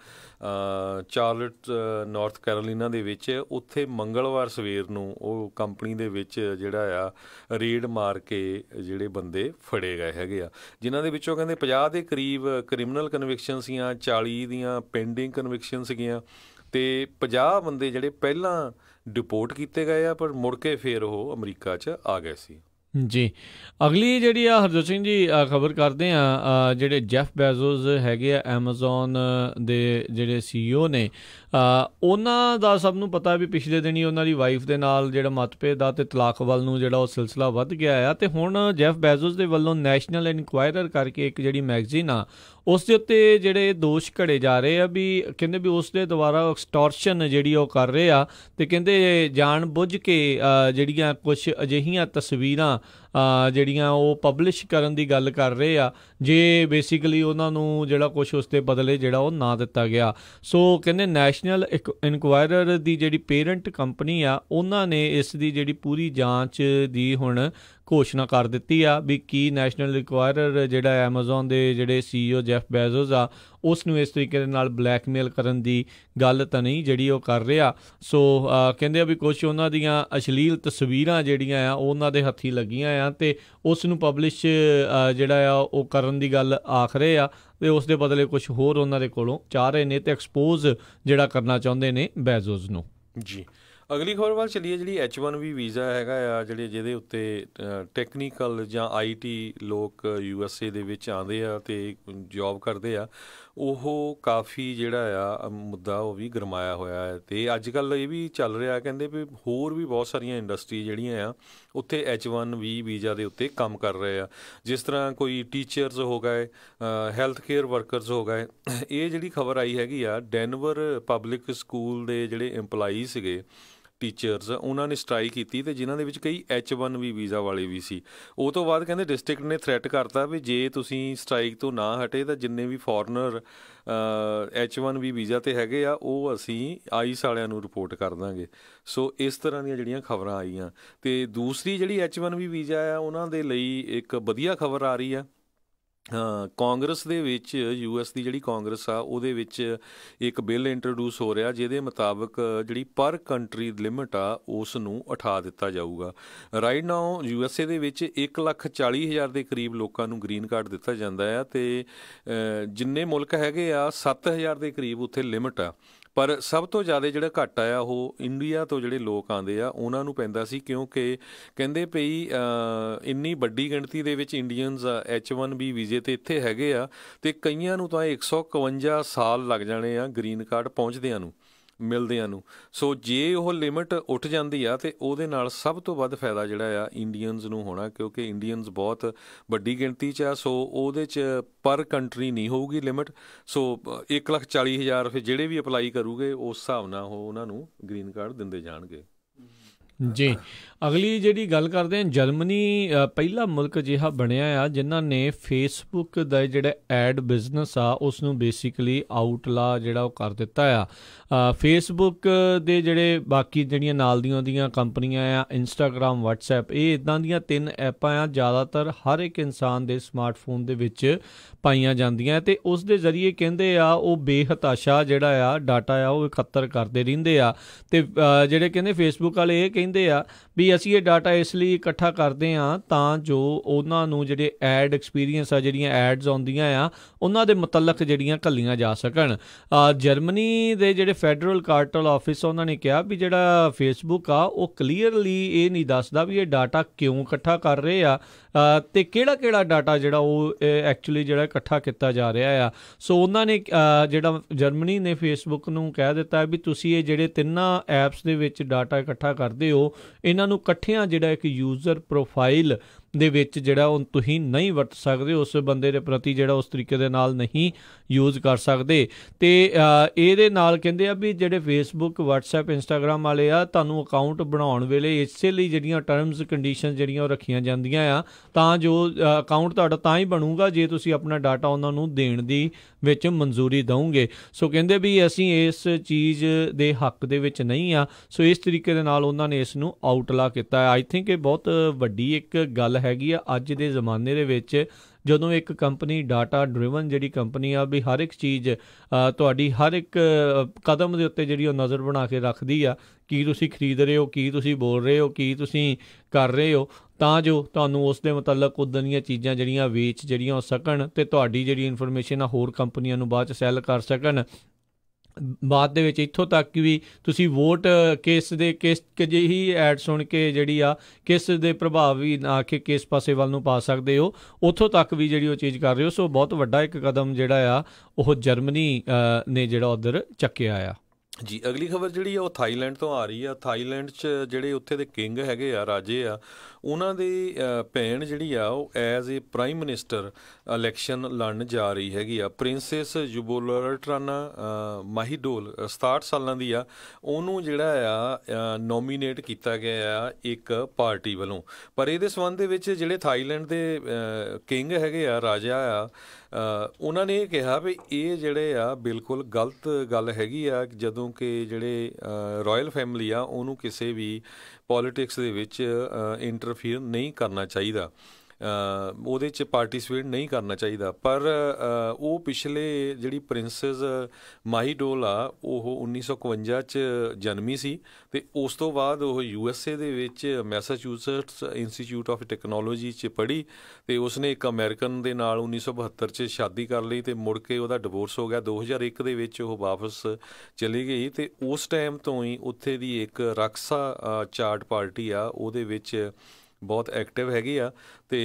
ਚਾਰਲਟ ਨਾਰਥ ਕੈਰੋਲੀਨਾ ਦੇ ਵਿੱਚ, ਉੱਥੇ ਮੰਗਲਵਾਰ ਸਵੇਰ ਨੂੰ ਉਹ ਕੰਪਨੀ ਦੇ ਵਿੱਚ ਜਿਹੜਾ ਆ ਰੇਡ ਮਾਰ ਕੇ ਜਿਹੜੇ ਬੰਦੇ ਫੜੇ ਗਏ ਹੈਗੇ ਆ, ਜਿਨ੍ਹਾਂ ਦੇ ਵਿੱਚੋਂ ਕਹਿੰਦੇ 50 ਦੇ ਕਰੀਬ ਕ੍ਰਿਮੀਨਲ ਕਨਵਿਕਸ਼ਨ ਸੀਗੀਆਂ, 40 ਦੀਆਂ ਪੈਂਡਿੰਗ ਕਨਵਿਕਸ਼ਨ ਸੀਗੀਆਂ, ਅਤੇ 50 ਬੰਦੇ ਜਿਹੜੇ ਪਹਿਲਾਂ ਡਿਪੋਰਟ ਕੀਤੇ ਗਏ ਆ ਪਰ ਮੁੜ ਕੇ ਫਿਰ ਉਹ ਅਮਰੀਕਾ 'ਚ ਆ ਗਏ ਸੀ। ਜੀ, ਅਗਲੀ ਜਿਹੜੀ ਆ ਹਰਜੋਤ ਸਿੰਘ ਜੀ ਖਬਰ ਕਰਦੇ ਆ, ਜਿਹੜੇ ਜੈਫ ਬੈਜ਼ੋਸ ਹੈਗੇ ਆ ਐਮਾਜ਼ੋਨ ਦੇ ਜਿਹੜੇ CEO ਨੇ, ਉਹਨਾਂ ਦਾ ਸਭ ਨੂੰ ਪਤਾ ਵੀ ਪਿਛਲੇ ਦਿਨ ਹੀ ਉਹਨਾਂ ਦੀ ਵਾਈਫ ਦੇ ਨਾਲ ਜਿਹੜਾ ਮਤਭੇਦ ਆ ਅਤੇ ਤਲਾਕ ਵੱਲ ਨੂੰ ਜਿਹੜਾ ਉਹ ਸਿਲਸਿਲਾ ਵੱਧ ਗਿਆ ਆ, ਅਤੇ ਹੁਣ ਜੈਫ ਬੈਜ਼ੋਸ ਦੇ ਵੱਲੋਂ ਨੈਸ਼ਨਲ ਇਨਕੁਆਇਰਰ ਕਰਕੇ ਇੱਕ ਜਿਹੜੀ ਮੈਗਜ਼ੀਨ ਆ ਉਸ ਦੇ ਉੱਤੇ ਜਿਹੜੇ ਦੋਸ਼ ਘੜੇ ਜਾ ਰਹੇ ਆ ਵੀ ਕਹਿੰਦੇ ਵੀ ਉਸ ਦੇ ਦੁਆਰਾ ਐਕਸਟੋਰਸ਼ਨ ਜਿਹੜੀ ਉਹ ਕਰ ਰਹੇ ਆ, ਅਤੇ ਕਹਿੰਦੇ ਜਾਣ ਬੁੱਝ ਕੇ ਜਿਹੜੀਆਂ ਕੁਛ ਅਜਿਹੀਆਂ ਤਸਵੀਰਾਂ ਜਿਹੜੀਆਂ ਉਹ ਪਬਲਿਸ਼ ਕਰਨ ਦੀ ਗੱਲ ਕਰ ਰਹੇ ਆ ਜੇ ਬੇਸਿਕਲੀ ਉਹਨਾਂ ਨੂੰ ਜਿਹੜਾ ਕੁਛ ਉਸ ਦੇ ਬਦਲੇ ਜਿਹੜਾ ਉਹ ਨਾ ਦਿੱਤਾ ਗਿਆ। ਸੋ ਕਹਿੰਦੇ ਨੈਸ਼ਨਲ ਇਨਕੁਆਇਰਰ ਦੀ ਜਿਹੜੀ ਪੇਰੈਂਟ ਕੰਪਨੀ ਆ ਉਹਨਾਂ ਨੇ ਇਸ ਦੀ ਜਿਹੜੀ ਪੂਰੀ ਜਾਂਚ ਦੀ ਹੁਣ ਘੋਸ਼ਣਾ ਕਰ ਦਿੱਤੀ ਆ ਵੀ ਕੀ ਨੈਸ਼ਨਲ ਇਨਕੁਆਇਰਰ ਜਿਹੜਾ ਐਮਾਜ਼ੋਨ ਦੇ ਜਿਹੜੇ CEO ਜੈਫ ਬੈਜ਼ੋਸ ਆ ਉਸ ਨੂੰ ਇਸ ਤਰੀਕੇ ਦੇ ਨਾਲ ਬਲੈਕਮੇਲ ਕਰਨ ਦੀ ਗੱਲ ਤਾਂ ਨਹੀਂ ਜਿਹੜੀ ਉਹ ਕਰ ਰਿਹਾ। ਸੋ ਕਹਿੰਦੇ ਆ ਵੀ ਕੁਛ ਉਹਨਾਂ ਦੀਆਂ ਅਸ਼ਲੀਲ ਤਸਵੀਰਾਂ ਜਿਹੜੀਆਂ ਆ ਉਹਨਾਂ ਦੇ ਹੱਥੀਂ ਲੱਗੀਆਂ ਆ ਅਤੇ ਉਸ ਨੂੰ ਪਬਲਿਸ਼ ਜਿਹੜਾ ਆ ਉਹ ਕਰਨ ਦੀ ਗੱਲ ਆਖ ਰਹੇ ਆ ਅਤੇ ਉਸ ਦੇ ਬਦਲੇ ਕੁਛ ਹੋਰ ਉਹਨਾਂ ਦੇ ਕੋਲੋਂ ਚਾਹ ਰਹੇ ਨੇ ਅਤੇ ਐਕਸਪੋਜ਼ ਜਿਹੜਾ ਕਰਨਾ ਚਾਹੁੰਦੇ ਨੇ ਬੈਜ਼ੋਸ ਨੂੰ। ਜੀ ਅਗਲੀ ਖਬਰ ਵੱਲ ਚੱਲੀਏ। ਜਿਹੜੀ H1B ਵੀਜ਼ਾ ਹੈਗਾ ਆ ਜਿਹਦੇ ਉੱਤੇ ਟੈਕਨੀਕਲ ਜਾਂ IT ਲੋਕ USA ਦੇ ਵਿੱਚ ਆਉਂਦੇ ਆ ਅਤੇ ਜੋਬ ਕਰਦੇ ਆ, ਉਹ ਕਾਫੀ ਜਿਹੜਾ ਆ ਮੁੱਦਾ ਉਹ ਵੀ ਗਰਮਾਇਆ ਹੋਇਆ ਹੈ। ਅਤੇ ਅੱਜ ਕੱਲ੍ਹ ਇਹ ਵੀ ਚੱਲ ਰਿਹਾ ਕਹਿੰਦੇ ਵੀ ਹੋਰ ਵੀ ਬਹੁਤ ਸਾਰੀਆਂ ਇੰਡਸਟਰੀ ਜਿਹੜੀਆਂ ਆ ਉੱਥੇ H1B ਵੀਜ਼ਾ ਦੇ ਉੱਤੇ ਕੰਮ ਕਰ ਰਹੇ ਆ, ਜਿਸ ਤਰ੍ਹਾਂ ਕੋਈ ਟੀਚਰਸ ਹੋ ਗਏ, ਹੈਲਥ ਕੇਅਰ ਵਰਕਰਸ ਹੋ ਗਏ। ਇਹ ਜਿਹੜੀ ਖਬਰ ਆਈ ਹੈਗੀ ਆ ਡੈਨਵਰ ਪਬਲਿਕ ਸਕੂਲ ਦੇ ਜਿਹੜੇ ਇੰਪਲਾਈ ਸੀਗੇ ਟੀਚਰਸ, ਉਹਨਾਂ ਨੇ ਸਟ੍ਰਾਈਕ ਕੀਤੀ ਅਤੇ ਜਿਨ੍ਹਾਂ ਦੇ ਵਿੱਚ ਕਈ H1B ਵੀਜ਼ਾ ਵਾਲੇ ਵੀ ਸੀ। ਉਹ ਤੋਂ ਬਾਅਦ ਕਹਿੰਦੇ ਡਿਸਟ੍ਰਿਕਟ ਨੇ ਥ੍ਰੈਟ ਕਰਤਾ ਵੀ ਜੇ ਤੁਸੀਂ ਸਟ੍ਰਾਈਕ ਤੋਂ ਨਾ ਹਟੇ ਤਾਂ ਜਿੰਨੇ ਵੀ ਫੋਰਨਰ H1B ਵੀਜ਼ਾ 'ਤੇ ਹੈਗੇ ਆ ਉਹ ਅਸੀਂ ਆਈਸ ਵਾਲਿਆਂ ਨੂੰ ਰਿਪੋਰਟ ਕਰ ਦਾਂਗੇ। ਸੋ ਇਸ ਤਰ੍ਹਾਂ ਦੀਆਂ ਜਿਹੜੀਆਂ ਖਬਰਾਂ ਆਈਆਂ। ਅਤੇ ਦੂਸਰੀ ਜਿਹੜੀ H1B ਵੀਜ਼ਾ ਆ ਉਹਨਾਂ ਦੇ ਲਈ ਇੱਕ ਵਧੀਆ ਖਬਰ ਆ ਰਹੀ ਆ। ਕਾਂਗਰਸ ਦੇ ਵਿੱਚ US ਦੀ ਜਿਹੜੀ ਕਾਂਗਰਸ ਆ ਉਹਦੇ ਵਿੱਚ ਇੱਕ ਬਿੱਲ ਇੰਟਰੋਡਿਊਸ ਹੋ ਰਿਹਾ ਜਿਹਦੇ ਮੁਤਾਬਕ ਜਿਹੜੀ ਪਰ ਕੰਟਰੀ ਲਿਮਿਟ ਆ ਉਸ ਨੂੰ ਉਠਾ ਦਿੱਤਾ ਜਾਊਗਾ। ਰਾਈਟ ਨਾਓ USA ਦੇ ਵਿੱਚ 1,40,000 ਦੇ ਕਰੀਬ ਲੋਕਾਂ ਨੂੰ ਗ੍ਰੀਨ ਕਾਰਡ ਦਿੱਤਾ ਜਾਂਦਾ ਆ ਅਤੇ ਜਿੰਨੇ ਮੁਲਕ ਹੈਗੇ ਆ 7,000 ਦੇ ਕਰੀਬ ਉੱਥੇ ਲਿਮਿਟ ਆ। ਪਰ ਸਭ ਤੋਂ ਜ਼ਿਆਦਾ ਜਿਹੜਾ ਘੱਟ ਆਇਆ ਉਹ ਇੰਡੀਆ ਤੋਂ ਜਿਹੜੇ ਲੋਕ ਆਉਂਦੇ ਆ ਉਹਨਾਂ ਨੂੰ ਪੈਂਦਾ ਸੀ, ਕਿਉਂਕਿ ਕਹਿੰਦੇ ਪਈ ਇੰਨੀ ਵੱਡੀ ਗਿਣਤੀ ਦੇ ਵਿੱਚ ਇੰਡੀਅਨਸ H1B ਵੀਜ਼ੇ 'ਤੇ ਇੱਥੇ ਹੈਗੇ ਆ ਅਤੇ ਕਈਆਂ ਨੂੰ ਤਾਂ 151 ਸਾਲ ਲੱਗ ਜਾਣੇ ਆ ਗ੍ਰੀਨ ਕਾਰਡ ਪਹੁੰਚਦਿਆਂ ਨੂੰ ਮਿਲਦਿਆਂ ਨੂੰ। ਸੋ ਜੇ ਉਹ ਲਿਮਿਟ ਉੱਠ ਜਾਂਦੀ ਆ ਅਤੇ ਉਹਦੇ ਨਾਲ ਸਭ ਤੋਂ ਵੱਧ ਫਾਇਦਾ ਜਿਹੜਾ ਆ ਇੰਡੀਅਨਸ ਨੂੰ ਹੋਣਾ, ਕਿਉਂਕਿ ਇੰਡੀਅਨਸ ਬਹੁਤ ਵੱਡੀ ਗਿਣਤੀ 'ਚ ਆ। ਸੋ ਉਹਦੇ 'ਚ ਪਰ ਕੰਟਰੀ ਨਹੀਂ ਹੋਊਗੀ ਲਿਮਿਟ। ਸੋ 1,40,000 ਫਿਰ ਜਿਹੜੇ ਵੀ ਅਪਲਾਈ ਕਰੂਗੇ ਉਸ ਹਿਸਾਬ ਨਾਲ ਉਹ ਉਹਨਾਂ ਨੂੰ ਗ੍ਰੀਨ ਕਾਰਡ ਦਿੰਦੇ ਜਾਣਗੇ। ਜੀ ਅਗਲੀ ਜਿਹੜੀ ਗੱਲ ਕਰਦੇ ਹਾਂ, ਜਰਮਨੀ ਪਹਿਲਾ ਮੁਲਕ ਅਜਿਹਾ ਬਣਿਆ ਆ ਜਿਨ੍ਹਾਂ ਨੇ ਫੇਸਬੁੱਕ ਦਾ ਜਿਹੜਾ ਐਡ ਬਿਜ਼ਨਸ ਆ ਉਸ ਨੂੰ ਬੇਸਿਕਲੀ ਆਊਟਲਾ ਜਿਹੜਾ ਉਹ ਕਰ ਦਿੱਤਾ ਆ। ਫੇਸਬੁੱਕ ਦੇ ਜਿਹੜੇ ਬਾਕੀ ਜਿਹੜੀਆਂ ਨਾਲ ਦੀਆਂ ਉਹਦੀਆਂ ਕੰਪਨੀਆਂ ਆ, ਇੰਸਟਾਗ੍ਰਾਮ, ਵਟਸਐਪ, ਇਹ ਇੱਦਾਂ ਦੀਆਂ 3 ਐਪਾਂ ਆ ਜ਼ਿਆਦਾਤਰ ਹਰ ਇੱਕ ਇਨਸਾਨ ਦੇ ਸਮਾਰਟਫੋਨ ਦੇ ਵਿੱਚ ਪਾਈਆਂ ਜਾਂਦੀਆਂ ਅਤੇ ਉਸ ਦੇ ਜ਼ਰੀਏ ਕਹਿੰਦੇ ਆ ਉਹ ਬੇਹਤਾਸ਼ਾ ਜਿਹੜਾ ਆ ਡਾਟਾ ਆ ਉਹ ਇਕੱਤਰ ਕਰਦੇ ਰਹਿੰਦੇ ਆ। ਅਤੇ ਜਿਹੜੇ ਕਹਿੰਦੇ ਫੇਸਬੁੱਕ ਵਾਲੇ ਇਹ ਕਹਿੰਦੇ ਆ ਵੀ ਅਸੀਂ ਇਹ ਡਾਟਾ ਇਸ ਲਈ ਇਕੱਠਾ ਕਰਦੇ ਹਾਂ ਤਾਂ ਜੋ ਉਹਨਾਂ ਨੂੰ ਜਿਹੜੇ ਐਡ ਐਕਸਪੀਰੀਅੰਸ ਆ, ਜਿਹੜੀਆਂ ਐਡਸ ਆਉਂਦੀਆਂ ਆ ਉਹਨਾਂ ਦੇ ਮੁਤਲਕ ਜਿਹੜੀਆਂ ਘੱਲੀਆਂ ਜਾ ਸਕਣ। ਜਰਮਨੀ ਦੇ ਜਿਹੜੇ ਫੈਡਰਲ ਕਾਰਟਲ ਆਫਿਸ ਉਹਨਾਂ ਨੇ ਕਿਹਾ ਵੀ ਜਿਹੜਾ ਫੇਸਬੁੱਕ ਆ ਉਹ ਕਲੀਅਰਲੀ ਇਹ ਨਹੀਂ ਦੱਸਦਾ ਵੀ ਇਹ ਡਾਟਾ ਕਿਉਂ ਇਕੱਠਾ ਕਰ ਰਹੇ ਆ ਅਤੇ ਕਿਹੜਾ ਡਾਟਾ ਜਿਹੜਾ ਉਹ ਐਕਚੁਅਲੀ ਜਿਹੜਾ ਇਕੱਠਾ ਕੀਤਾ ਜਾ ਰਿਹਾ ਆ। ਸੋ ਉਹਨਾਂ ਨੇ ਜਿਹੜਾ ਜਰਮਨੀ ਨੇ ਫੇਸਬੁੱਕ ਨੂੰ ਕਹਿ ਦਿੱਤਾ ਵੀ ਤੁਸੀਂ ਇਹ ਜਿਹੜੇ 3 ਐਪਸ ਦੇ ਵਿੱਚ ਡਾਟਾ ਇਕੱਠਾ ਕਰਦੇ ਹੋ ਇਹਨਾਂ ਨੂੰ ਇਕੱਠਿਆਂ ਜਿਹੜਾ ਇੱਕ ਯੂਜ਼ਰ ਪ੍ਰੋਫਾਈਲ ਦੇ ਵਿੱਚ ਜਿਹੜਾ ਉਹ ਤੁਸੀਂ ਨਹੀਂ ਵਰਤ ਸਕਦੇ, ਉਸ ਬੰਦੇ ਦੇ ਪ੍ਰਤੀ ਜਿਹੜਾ ਉਸ ਤਰੀਕੇ ਦੇ ਨਾਲ ਨਹੀਂ ਯੂਜ਼ ਕਰ ਸਕਦੇ। ਅਤੇ ਇਹਦੇ ਨਾਲ ਕਹਿੰਦੇ ਆ ਵੀ ਜਿਹੜੇ ਫੇਸਬੁੱਕ, ਵਟਸਐਪ, ਇੰਸਟਾਗ੍ਰਾਮ ਵਾਲੇ ਆ ਤੁਹਾਨੂੰ ਅਕਾਊਂਟ ਬਣਾਉਣ ਵੇਲੇ ਇਸੇ ਲਈ ਜਿਹੜੀਆਂ ਟਰਮਸ ਕੰਡੀਸ਼ਨ ਜਿਹੜੀਆਂ ਉਹ ਰੱਖੀਆਂ ਜਾਂਦੀਆਂ ਆ ਤਾਂ ਜੋ ਅਕਾਊਂਟ ਤੁਹਾਡਾ ਤਾਂ ਹੀ ਬਣੂਗਾ ਜੇ ਤੁਸੀਂ ਆਪਣਾ ਡਾਟਾ ਉਹਨਾਂ ਨੂੰ ਦੇਣ ਦੀ ਵਿੱਚ ਮਨਜ਼ੂਰੀ ਦਓਗੇ। ਸੋ ਕਹਿੰਦੇ ਵੀ ਅਸੀਂ ਇਸ ਚੀਜ਼ ਦੇ ਹੱਕ ਦੇ ਵਿੱਚ ਨਹੀਂ ਆ। ਸੋ ਇਸ ਤਰੀਕੇ ਦੇ ਨਾਲ ਉਹਨਾਂ ਨੇ ਇਸ ਨੂੰ ਆਊਟਲਾ ਕੀਤਾ। ਆਈ ਥਿੰਕ ਇਹ ਬਹੁਤ ਵੱਡੀ ਇੱਕ ਗੱਲ ਹੈਗੀ ਆ ਅੱਜ ਦੇ ਜ਼ਮਾਨੇ ਦੇ ਵਿੱਚ, ਜਦੋਂ ਇੱਕ ਕੰਪਨੀ ਡਾਟਾ ਡਰਿਵਨ ਜਿਹੜੀ ਕੰਪਨੀ ਆ ਵੀ ਹਰ ਇੱਕ ਚੀਜ਼ ਤੁਹਾਡੀ ਹਰ ਇੱਕ ਕਦਮ ਦੇ ਉੱਤੇ ਜਿਹੜੀ ਉਹ ਨਜ਼ਰ ਬਣਾ ਕੇ ਰੱਖਦੀ ਆ, ਕੀ ਤੁਸੀਂ ਖਰੀਦ ਰਹੇ ਹੋ, ਕੀ ਤੁਸੀਂ ਬੋਲ ਰਹੇ ਹੋ, ਕੀ ਤੁਸੀਂ ਕਰ ਰਹੇ ਹੋ, ਤਾਂ ਜੋ ਤੁਹਾਨੂੰ ਉਸ ਦੇ ਮੁਤਲਕ ਉੱਦਾਂ ਦੀਆਂ ਚੀਜ਼ਾਂ ਜਿਹੜੀਆਂ ਵੇਚ ਜਿਹੜੀਆਂ ਹੋ ਸਕਣ ਅਤੇ ਤੁਹਾਡੀ ਜਿਹੜੀ ਇਨਫੋਰਮੇਸ਼ਨ ਆ ਹੋਰ ਕੰਪਨੀਆਂ ਨੂੰ ਬਾਅਦ 'ਚ ਸੈੱਲ ਕਰ ਸਕਣ। ਬਾਅਦ ਦੇ ਵਿੱਚ ਇੱਥੋਂ ਤੱਕ ਵੀ ਤੁਸੀਂ ਵੋਟ ਕਿਸ ਜਿਹੀ ਐਡ ਸੁਣ ਕੇ ਜਿਹੜੀ ਆ ਕਿਸ ਦੇ ਪ੍ਰਭਾਵ ਵੀ ਨਾ ਕਿ ਕਿਸ ਪਾਸੇ ਵੱਲ ਨੂੰ ਪਾ ਸਕਦੇ ਹੋ, ਉੱਥੋਂ ਤੱਕ ਵੀ ਜਿਹੜੀ ਉਹ ਚੀਜ਼ ਕਰ ਰਹੇ ਹੋ। ਸੋ ਬਹੁਤ ਵੱਡਾ ਇੱਕ ਕਦਮ ਜਿਹੜਾ ਆ ਉਹ ਜਰਮਨੀ ਨੇ ਜਿਹੜਾ ਉੱਧਰ ਚੱਕਿਆ ਆ। ਜੀ ਅਗਲੀ ਖਬਰ ਜਿਹੜੀ ਆ ਉਹ ਥਾਈਲੈਂਡ ਤੋਂ ਆ ਰਹੀ ਆ। ਥਾਈਲੈਂਡ 'ਚ ਜਿਹੜੇ ਉੱਥੇ ਦੇ ਕਿੰਗ ਹੈਗੇ ਆ, ਰਾਜੇ ਆ, ਉਹਨਾਂ ਦੇ ਭੈਣ ਜਿਹੜੀ ਆ ਉਹ as a prime minister election ਲੜਨ ਜਾ ਰਹੀ ਹੈਗੀ ਆ। ਪ੍ਰਿੰਸੈਸ ਜੁਬੋਲਰਟਰਾਨਾ ਮਾਹੀਡੋਲ 67 ਸਾਲਾਂ ਦੀ ਆ। ਉਹਨੂੰ ਜਿਹੜਾ ਆ ਨੋਮੀਨੇਟ ਕੀਤਾ ਗਿਆ ਆ ਇੱਕ ਪਾਰਟੀ ਵੱਲੋਂ। ਪਰ ਇਹਦੇ ਸੰਬੰਧ ਦੇ ਵਿੱਚ ਜਿਹੜੇ ਥਾਈਲੈਂਡ ਦੇ ਕਿੰਗ ਹੈਗੇ ਆ, ਰਾਜਾ ਆ, ਉਹਨਾਂ ਨੇ ਇਹ ਕਿਹਾ ਵੀ ਇਹ ਜਿਹੜੇ ਆ ਬਿਲਕੁਲ ਗਲਤ ਗੱਲ ਹੈਗੀ ਆ ਜਦੋਂ ਕਿ ਜਿਹੜੇ ਰਾਇਲ ਫੈਮਿਲੀ ਆ ਉਹਨੂੰ ਕਿਸੇ ਵੀ ਪੋਲੀਟਿਕਸ ਦੇ ਵਿੱਚ ਇੰਟਰਫੀਅਰ ਨਹੀਂ ਕਰਨਾ ਚਾਹੀਦਾ, ਉਹਦੇ 'ਚ ਪਾਰਟੀਸਪੇਟ ਨਹੀਂ ਕਰਨਾ ਚਾਹੀਦਾ। ਪਰ ਉਹ ਪਿਛਲੇ ਜਿਹੜੀ ਪ੍ਰਿੰਸੈਸ ਮਾਹੀਡੋਲ ਆ ਉਹ 1951 'ਚ ਜਨਮੀ ਸੀ ਅਤੇ ਉਸ ਤੋਂ ਬਾਅਦ ਉਹ USA ਦੇ ਵਿੱਚ ਮੈਸਾਚੂਸਟਸ ਇੰਸਟੀਚਿਊਟ ਆਫ ਟੈਕਨੋਲੋਜੀ 'ਚ ਪੜ੍ਹੀ ਅਤੇ ਉਸਨੇ ਇੱਕ ਅਮਰੀਕਨ ਦੇ ਨਾਲ 1972 'ਚ ਸ਼ਾਦੀ ਕਰ ਲਈ ਅਤੇ ਮੁੜ ਕੇ ਉਹਦਾ ਡਿਵੋਰਸ ਹੋ ਗਿਆ। 2001 ਦੇ ਵਿੱਚ ਉਹ ਵਾਪਸ ਚਲੀ ਗਈ ਅਤੇ ਉਸ ਟਾਈਮ ਤੋਂ ਹੀ ਉੱਥੇ ਦੀ ਇੱਕ ਰਕਸਾ ਚਾਰਟ ਪਾਰਟੀ ਆ ਉਹਦੇ ਵਿੱਚ ਬਹੁਤ ਐਕਟਿਵ ਹੈਗੀ ਆ ਅਤੇ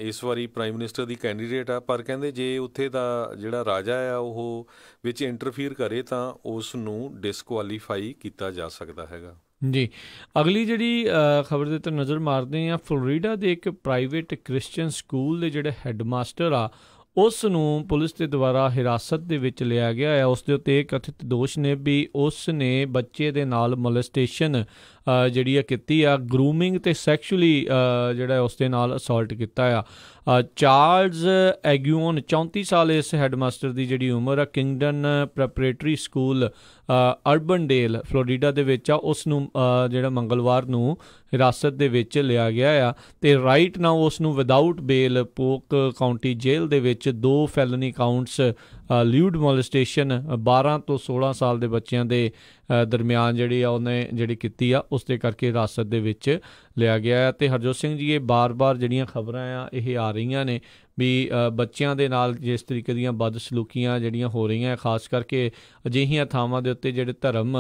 ਇਸ ਵਾਰੀ ਪ੍ਰਾਈਮ ਮਿਨਿਸਟਰ ਦੀ ਕੈਂਡੀਡੇਟ ਆ। ਪਰ ਕਹਿੰਦੇ ਜੇ ਉੱਥੇ ਦਾ ਜਿਹੜਾ ਰਾਜਾ ਆ ਉਹ ਵਿੱਚ ਇੰਟਰਫੀਅਰ ਕਰੇ ਤਾਂ ਉਸ ਨੂੰ ਡਿਸਕੁਆਲੀਫਾਈ ਕੀਤਾ ਜਾ ਸਕਦਾ ਹੈਗਾ। ਜੀ, ਅਗਲੀ ਜਿਹੜੀ ਖਬਰ ਦੇ ਉੱਤੇ ਨਜ਼ਰ ਮਾਰਦੇ ਹਾਂ। ਫਲੋਰੀਡਾ ਦੇ ਇੱਕ ਪ੍ਰਾਈਵੇਟ ਕ੍ਰਿਸਚਨ ਸਕੂਲ ਦੇ ਜਿਹੜੇ ਹੈੱਡਮਾਸਟਰ ਆ ਉਸ ਨੂੰ ਪੁਲਿਸ ਦੇ ਦੁਆਰਾ ਹਿਰਾਸਤ ਦੇ ਵਿੱਚ ਲਿਆ ਗਿਆ ਹੈ। ਉਸ ਦੇ ਉੱਤੇ ਕਥਿਤ ਦੋਸ਼ ਨੇ ਵੀ ਉਸ ਨੇ ਬੱਚੇ ਦੇ ਨਾਲ ਮੋਲੈਸਟੇਸ਼ਨ ਜਿਹੜੀ ਆ ਕੀਤੀ ਆ, ਗਰੂਮਿੰਗ ਅਤੇ ਸੈਕਸ਼ੂਅਲੀ ਜਿਹੜਾ ਉਸ ਦੇ ਨਾਲ ਅਸੌਲਟ ਕੀਤਾ ਆ। ਚਾਰਲਸ ਐਗਿਊਨ 34 ਸਾਲ ਇਸ ਹੈੱਡਮਾਸਟਰ ਦੀ ਜਿਹੜੀ ਉਮਰ ਆ, ਕਿੰਗਡਨ ਪ੍ਰੈਪਰੇਟਰੀ ਸਕੂਲ ਅਰਬਨਡੇਲ ਫਲੋਰੀਡਾ ਦੇ ਵਿੱਚ ਆ। ਉਸ ਨੂੰ ਜਿਹੜਾ ਮੰਗਲਵਾਰ ਨੂੰ ਹਿਰਾਸਤ ਦੇ ਵਿੱਚ ਲਿਆ ਗਿਆ ਆ ਅਤੇ ਰਾਈਟ ਨਾਓ ਉਸ ਨੂੰ ਵਿਦਾਊਟ ਬੇਲ ਪੋਕ ਕਾਊਂਟੀ ਜੇਲ੍ਹ ਦੇ ਵਿੱਚ 2 ਫੈਲਨੀ ਕਾਊਂਟਸ ਲਿਊਡ ਮੋਲੈਸਟੇਸ਼ਨ 12 ਤੋਂ 16 ਸਾਲ ਦੇ ਬੱਚਿਆਂ ਦੇ ਦਰਮਿਆਨ ਜਿਹੜੀ ਆ ਉਹਨੇ ਜਿਹੜੀ ਕੀਤੀ ਆ ਉਸ ਦੇ ਕਰਕੇ ਹਿਰਾਸਤ ਦੇ ਵਿੱਚ ਲਿਆ ਗਿਆ ਹੈ। ਅਤੇ ਹਰਜੋਤ ਸਿੰਘ ਜੀ, ਇਹ ਬਾਰ-ਬਾਰ ਜਿਹੜੀਆਂ ਖਬਰਾਂ ਆ ਇਹ ਆ ਰਹੀਆਂ ਨੇ ਵੀ ਬੱਚਿਆਂ ਦੇ ਨਾਲ ਜਿਸ ਤਰੀਕੇ ਦੀਆਂ ਬਦਸਲੂਕੀਆਂ ਜਿਹੜੀਆਂ ਹੋ ਰਹੀਆਂ, ਖਾਸ ਕਰਕੇ ਅਜਿਹੀਆਂ ਥਾਵਾਂ ਦੇ ਉੱਤੇ ਜਿਹੜੇ ਧਰਮ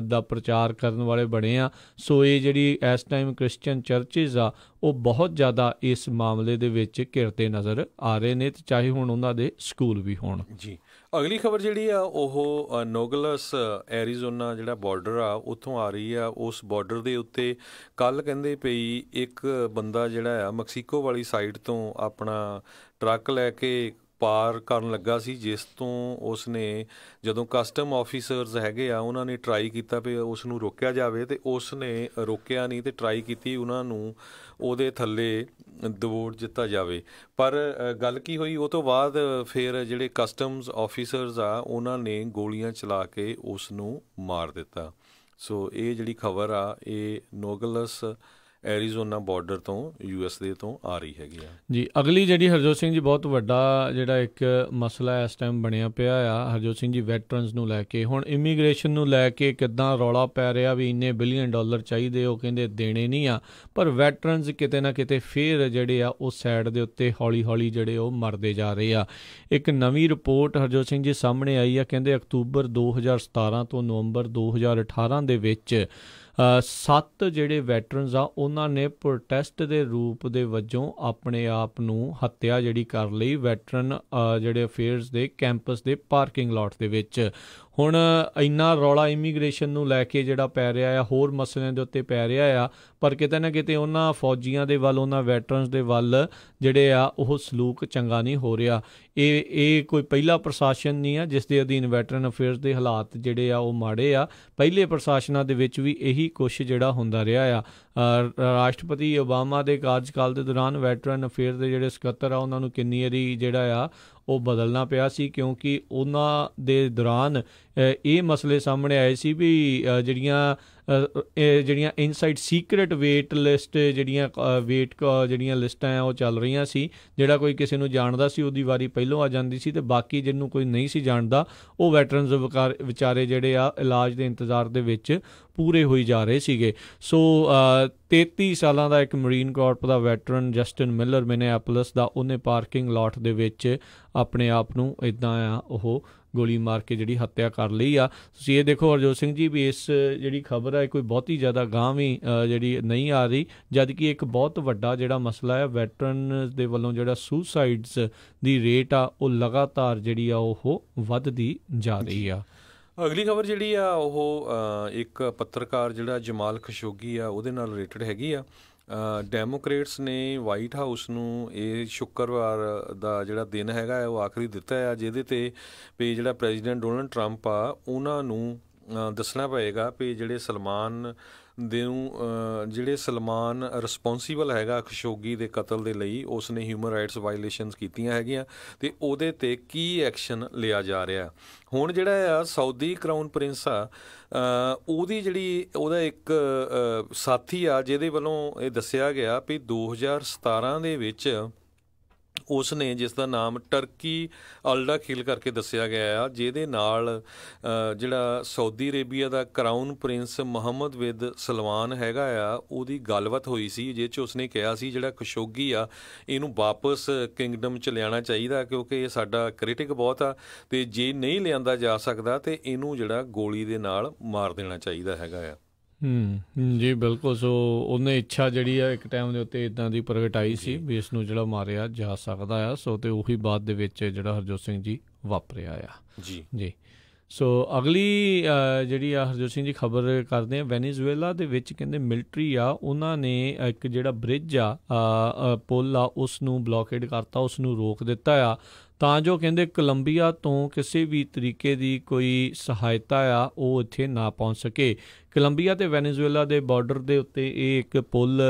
ਦਾ ਪ੍ਰਚਾਰ ਕਰਨ ਵਾਲੇ ਬਣੇ ਆ। ਸੋ ਇਹ ਜਿਹੜੀ ਇਸ ਟਾਈਮ ਕ੍ਰਿਸਚਨ ਚਰਚਿਜ਼ ਆ ਉਹ ਬਹੁਤ ਜ਼ਿਆਦਾ ਇਸ ਮਾਮਲੇ ਦੇ ਵਿੱਚ ਘਿਰਦੇ ਨਜ਼ਰ ਆ ਰਹੇ ਨੇ, ਅਤੇ ਚਾਹੇ ਹੁਣ ਉਹਨਾਂ ਦੇ ਸਕੂਲ ਵੀ ਹੋਣ। ਜੀ, ਅਗਲੀ ਖਬਰ ਜਿਹੜੀ ਆ ਉਹ ਨੋਗਲਸ ਐਰੀਜ਼ੋਨਾ ਜਿਹੜਾ ਬਾਰਡਰ ਆ ਉੱਥੋਂ ਆ ਰਹੀ ਆ। ਉਸ ਬਾਰਡਰ ਦੇ ਉੱਤੇ ਕੱਲ੍ਹ ਕਹਿੰਦੇ ਪਈ ਇੱਕ ਬੰਦਾ ਜਿਹੜਾ ਆ ਮੈਕਸੀਕੋ ਵਾਲੀ ਸਾਈਡ ਤੋਂ ਆਪਣਾ ਟਰੱਕ ਲੈ ਕੇ ਪਾਰ ਕਰਨ ਲੱਗਾ ਸੀ, ਜਿਸ ਤੋਂ ਉਸਨੇ ਜਦੋਂ ਕਸਟਮ ਆਫੀਸਰਸ ਹੈਗੇ ਆ ਉਹਨਾਂ ਨੇ ਟਰਾਈ ਕੀਤਾ ਵੀ ਉਸ ਨੂੰ ਰੋਕਿਆ ਜਾਵੇ ਅਤੇ ਉਸ ਨੇ ਰੋਕਿਆ ਨਹੀਂ ਅਤੇ ਟਰਾਈ ਕੀਤੀ ਉਹਨਾਂ ਨੂੰ ਉਹਦੇ ਥੱਲੇ ਦਬੋਚ ਦਿੱਤਾ ਜਾਵੇ। ਪਰ ਗੱਲ ਕੀ ਹੋਈ, ਉਹ ਤੋਂ ਬਾਅਦ ਫਿਰ ਜਿਹੜੇ ਕਸਟਮਸ ਆਫੀਸਰਸ ਆ ਉਹਨਾਂ ਨੇ ਗੋਲੀਆਂ ਚਲਾ ਕੇ ਉਸ ਨੂੰ ਮਾਰ ਦਿੱਤਾ। ਸੋ ਇਹ ਜਿਹੜੀ ਖਬਰ ਆ ਇਹ ਨੋਗਲਸ ਐਰੀਜ਼ੋਨਾ ਬਾਰਡਰ ਤੋਂ USA ਤੋਂ ਆ ਰਹੀ ਹੈਗੀ ਆ। ਜੀ, ਅਗਲੀ ਜਿਹੜੀ ਹਰਜੋਤ ਸਿੰਘ ਜੀ ਬਹੁਤ ਵੱਡਾ ਜਿਹੜਾ ਇੱਕ ਮਸਲਾ ਇਸ ਟਾਈਮ ਬਣਿਆ ਪਿਆ ਆ ਹਰਜੋਤ ਸਿੰਘ ਜੀ, ਵੈਟਰਨਸ ਨੂੰ ਲੈ ਕੇ। ਹੁਣ ਇਮੀਗ੍ਰੇਸ਼ਨ ਨੂੰ ਲੈ ਕੇ ਕਿੱਦਾਂ ਰੌਲਾ ਪੈ ਰਿਹਾ ਵੀ ਇੰਨੇ ਬਿਲੀਅਨ ਡਾਲਰ ਚਾਹੀਦੇ, ਉਹ ਕਹਿੰਦੇ ਦੇਣੇ ਨਹੀਂ ਆ, ਪਰ ਵੈਟਰਨਸ ਕਿਤੇ ਨਾ ਕਿਤੇ ਫਿਰ ਜਿਹੜੇ ਆ ਉਹ ਸਾਈਡ ਦੇ ਉੱਤੇ ਹੌਲੀ ਹੌਲੀ ਜਿਹੜੇ ਉਹ ਮਰਦੇ ਜਾ ਰਹੇ ਆ। ਇੱਕ ਨਵੀਂ ਰਿਪੋਰਟ ਹਰਜੋਤ ਸਿੰਘ ਜੀ ਸਾਹਮਣੇ ਆਈ ਆ, ਕਹਿੰਦੇ ਅਕਤੂਬਰ 2017 ਤੋਂ ਨਵੰਬਰ 2018 ਦੇ ਵਿੱਚ 7 ਜਿਹੜੇ ਵੈਟਰਨਸ ਆ ਉਹਨਾਂ ਨੇ ਪ੍ਰੋਟੈਸਟ ਦੇ ਰੂਪ ਦੇ ਵਜੋਂ ਆਪਣੇ ਆਪ ਨੂੰ ਹੱਤਿਆ ਜਿਹੜੀ ਕਰ ਲਈ ਵੈਟਰਨ ਜਿਹੜੇ ਅਫੇਅਰਸ ਦੇ ਕੈਂਪਸ ਦੇ ਪਾਰਕਿੰਗ ਲਾਟ ਦੇ ਵਿੱਚ। ਹੁਣ ਇੰਨਾ ਰੌਲਾ ਇਮੀਗ੍ਰੇਸ਼ਨ ਨੂੰ ਲੈ ਕੇ ਜਿਹੜਾ ਪੈ ਰਿਹਾ ਆ, ਹੋਰ ਮਸਲਿਆਂ ਦੇ ਉੱਤੇ ਪੈ ਰਿਹਾ ਆ, ਪਰ ਕਿਤੇ ਨਾ ਕਿਤੇ ਉਹਨਾਂ ਫੌਜੀਆਂ ਦੇ ਵੱਲ, ਉਹਨਾਂ ਵੈਟਰਨਸ ਦੇ ਵੱਲ ਜਿਹੜੇ ਆ ਉਹ ਸਲੂਕ ਚੰਗਾ ਨਹੀਂ ਹੋ ਰਿਹਾ। ਇਹ ਕੋਈ ਪਹਿਲਾ ਪ੍ਰਸ਼ਾਸਨ ਨਹੀਂ ਆ ਜਿਸ ਦੇ ਅਧੀਨ ਵੈਟਰਨ ਅਫੇਅਰਸ ਦੇ ਹਾਲਾਤ ਜਿਹੜੇ ਆ ਉਹ ਮਾੜੇ ਆ। ਪਹਿਲੇ ਪ੍ਰਸ਼ਾਸਨਾਂ ਦੇ ਵਿੱਚ ਵੀ ਇਹੀ ਕੁਛ ਜਿਹੜਾ ਹੁੰਦਾ ਰਿਹਾ ਆ। ਰਾਸ਼ਟਰਪਤੀ ਓਬਾਮਾ ਦੇ ਕਾਰਜਕਾਲ ਦੇ ਦੌਰਾਨ ਵੈਟਰਨ ਅਫੇਅਰ ਦੇ ਜਿਹੜੇ ਸਕੱਤਰ ਆ ਉਹਨਾਂ ਨੂੰ ਕਿੰਨੀ ਵਾਰੀ ਜਿਹੜਾ ਆ ਉਹ ਬਦਲਣਾ ਪਿਆ ਸੀ, ਕਿਉਂਕਿ ਉਹਨਾਂ ਦੇ ਦੌਰਾਨ ਇਹ ਮਸਲੇ ਸਾਹਮਣੇ ਆਏ ਸੀ ਵੀ ਜਿਹੜੀਆਂ ਇਨਸਾਈਡ ਸੀਕਰੇਟ ਵੇਟ ਲਿਸਟ ਜਿਹੜੀਆਂ ਲਿਸਟਾਂ ਆ ਉਹ ਚੱਲ ਰਹੀਆਂ ਸੀ। ਜਿਹੜਾ ਕੋਈ ਕਿਸੇ ਨੂੰ ਜਾਣਦਾ ਸੀ ਉਹਦੀ ਵਾਰੀ ਪਹਿਲੋਂ ਆ ਜਾਂਦੀ ਸੀ, ਅਤੇ ਬਾਕੀ ਜਿਹਨੂੰ ਕੋਈ ਨਹੀਂ ਸੀ ਜਾਣਦਾ ਉਹ ਵੈਟਰਨਸ ਵਿਚਾਰੇ ਜਿਹੜੇ ਆ ਇਲਾਜ ਦੇ ਇੰਤਜ਼ਾਰ ਦੇ ਵਿੱਚ ਪੂਰੇ ਹੋਈ ਜਾ ਰਹੇ ਸੀਗੇ। ਸੋ 33 ਸਾਲਾਂ ਦਾ ਇੱਕ ਮਰੀਨ ਕਾਰਪ ਦਾ ਵੈਟਰਨ ਜਸਟਿਨ ਮਿਲਰ ਮਿਨੇਆਪੋਲਿਸ ਦਾ, ਉਹਨੇ ਪਾਰਕਿੰਗ ਲਾਟ ਦੇ ਵਿੱਚ ਆਪਣੇ ਆਪ ਨੂੰ ਇੱਦਾਂ ਆ ਉਹ ਗੋਲੀ ਮਾਰ ਕੇ ਜਿਹੜੀ ਹੱਤਿਆ ਕਰ ਲਈ ਆ। ਤੁਸੀਂ ਇਹ ਦੇਖੋ ਹਰਜੋਤ ਸਿੰਘ ਜੀ ਵੀ ਇਸ ਜਿਹੜੀ ਖਬਰ ਹੈ ਕੋਈ ਬਹੁਤੀ ਜ਼ਿਆਦਾ ਗਾਂਹ ਵੀ ਜਿਹੜੀ ਨਹੀਂ ਆ ਰਹੀ, ਜਦ ਕਿ ਇੱਕ ਬਹੁਤ ਵੱਡਾ ਜਿਹੜਾ ਮਸਲਾ ਹੈ ਵੈਟਰਨ ਦੇ ਵੱਲੋਂ ਜਿਹੜਾ ਸੁਸਾਈਡਸ ਦੀ ਰੇਟ ਆ ਉਹ ਲਗਾਤਾਰ ਜਿਹੜੀ ਆ ਉਹ ਵੱਧਦੀ ਜਾ ਰਹੀ ਆ। ਅਗਲੀ ਖਬਰ ਜਿਹੜੀ ਆ ਉਹ ਇੱਕ ਪੱਤਰਕਾਰ ਜਿਹੜਾ ਜਮਾਲ ਖਸ਼ੋਗੀ ਆ ਉਹਦੇ ਨਾਲ ਰਿਲੇਟਡ ਹੈਗੀ ਆ। ਡੈਮੋਕ੍ਰੇਟਸ ਨੇ ਵਾਈਟ ਹਾਊਸ ਨੂੰ ਇਹ ਸ਼ੁੱਕਰਵਾਰ ਦਾ ਜਿਹੜਾ ਦਿਨ ਹੈਗਾ ਉਹ ਆਖਰੀ ਦਿੱਤਾ ਆ, ਜਿਹਦੇ 'ਤੇ ਵੀ ਜਿਹੜਾ ਪ੍ਰੈਜ਼ੀਡੈਂਟ ਡੋਨਲਡ ਟਰੰਪ ਆ ਉਹਨਾਂ ਨੂੰ ਦੱਸਣਾ ਪਏਗਾ ਵੀ ਜਿਹੜੇ ਸਲਮਾਨ ਰਿਸਪੌਂਸੀਬਲ ਹੈਗਾ ਖਸ਼ੋਗੀ ਦੇ ਕਤਲ ਦੇ ਲਈ, ਉਸ ਨੇ ਹਿਊਮਨ ਰਾਈਟਸ ਵਾਇਲੇਸ਼ਨਸ ਕੀਤੀਆਂ ਹੈਗੀਆਂ ਅਤੇ ਉਹਦੇ 'ਤੇ ਕੀ ਐਕਸ਼ਨ ਲਿਆ ਜਾ ਰਿਹਾ। ਹੁਣ ਜਿਹੜਾ ਆ ਸਾਊਦੀ ਕਰਾਊਨ ਪ੍ਰਿੰਸ ਆ, ਉਹਦਾ ਇੱਕ ਸਾਥੀ ਆ ਜਿਹਦੇ ਵੱਲੋਂ ਇਹ ਦੱਸਿਆ ਗਿਆ ਵੀ 2017 ਦੇ ਵਿੱਚ ਉਸ ਨੇ, ਜਿਸ ਦਾ ਨਾਮ ਟਰਕੀ ਅਲਡਾਖਿਲ ਕਰਕੇ ਦੱਸਿਆ ਗਿਆ ਆ, ਜਿਹਦੇ ਨਾਲ ਜਿਹੜਾ ਸਾਊਦੀ ਅਰੇਬੀਆ ਦਾ ਕਰਾਊਨ ਪ੍ਰਿੰਸ ਮੁਹੰਮਦ ਬਿਨ ਸਲਮਾਨ ਹੈਗਾ ਆ, ਉਹਦੀ ਗੱਲਬਾਤ ਹੋਈ ਸੀ, ਜਿਸ 'ਚ ਉਸਨੇ ਕਿਹਾ ਸੀ ਜਿਹੜਾ ਖਸ਼ੋਗੀ ਆ ਇਹਨੂੰ ਵਾਪਸ ਕਿੰਗਡਮ 'ਚ ਲਿਆਉਣਾ ਚਾਹੀਦਾ ਕਿਉਂਕਿ ਇਹ ਸਾਡਾ ਕ੍ਰਿਟਿਕ ਬਹੁਤ ਆ, ਅਤੇ ਜੇ ਨਹੀਂ ਲਿਆਂਦਾ ਜਾ ਸਕਦਾ ਤਾਂ ਇਹਨੂੰ ਜਿਹੜਾ ਗੋਲੀ ਦੇ ਨਾਲ ਮਾਰ ਦੇਣਾ ਚਾਹੀਦਾ ਹੈਗਾ ਆ। ਜੀ ਬਿਲਕੁਲ। ਸੋ ਉਹਨੇ ਇੱਛਾ ਜਿਹੜੀ ਆ ਇੱਕ ਟਾਈਮ ਦੇ ਉੱਤੇ ਇੱਦਾਂ ਦੀ ਪ੍ਰਗਟਾਈ ਸੀ ਵੀ ਇਸ ਨੂੰ ਜਿਹੜਾ ਮਾਰਿਆ ਜਾ ਸਕਦਾ ਆ। ਸੋ ਅਤੇ ਉਹੀ ਬਾਅਦ ਦੇ ਵਿੱਚ ਜਿਹੜਾ ਹਰਜੋਤ ਸਿੰਘ ਜੀ ਵਾਪਰਿਆ ਆ। ਜੀ ਸੋ ਅਗਲੀ ਜਿਹੜੀ ਆ ਹਰਜੋਤ ਸਿੰਘ ਜੀ ਖਬਰ ਕਰਦੇ ਆ, ਵੈਨੇਜ਼ੁਏਲਾ ਦੇ ਵਿੱਚ ਕਹਿੰਦੇ ਮਿਲਟਰੀ ਆ ਉਹਨਾਂ ਨੇ ਇੱਕ ਜਿਹੜਾ ਬ੍ਰਿਜ ਆ ਪੁੱਲ ਆ ਉਸ ਨੂੰ ਬਲੋਕੇਡ ਕਰਤਾ, ਉਸ ਨੂੰ ਰੋਕ ਦਿੱਤਾ ਆ ਤਾਂ ਜੋ ਕਹਿੰਦੇ ਕੋਲੰਬੀਆ ਤੋਂ ਕਿਸੇ ਵੀ ਤਰੀਕੇ ਦੀ ਕੋਈ ਸਹਾਇਤਾ ਆ ਉਹ ਇੱਥੇ ਨਾ ਪਹੁੰਚ ਸਕੇ। ਕੋਲੰਬੀਆ ਅਤੇ ਵੈਨੇਜ਼ੁਏਲਾ ਦੇ ਬਾਰਡਰ ਦੇ ਉੱਤੇ ਇਹ ਇੱਕ ਪੁੱਲ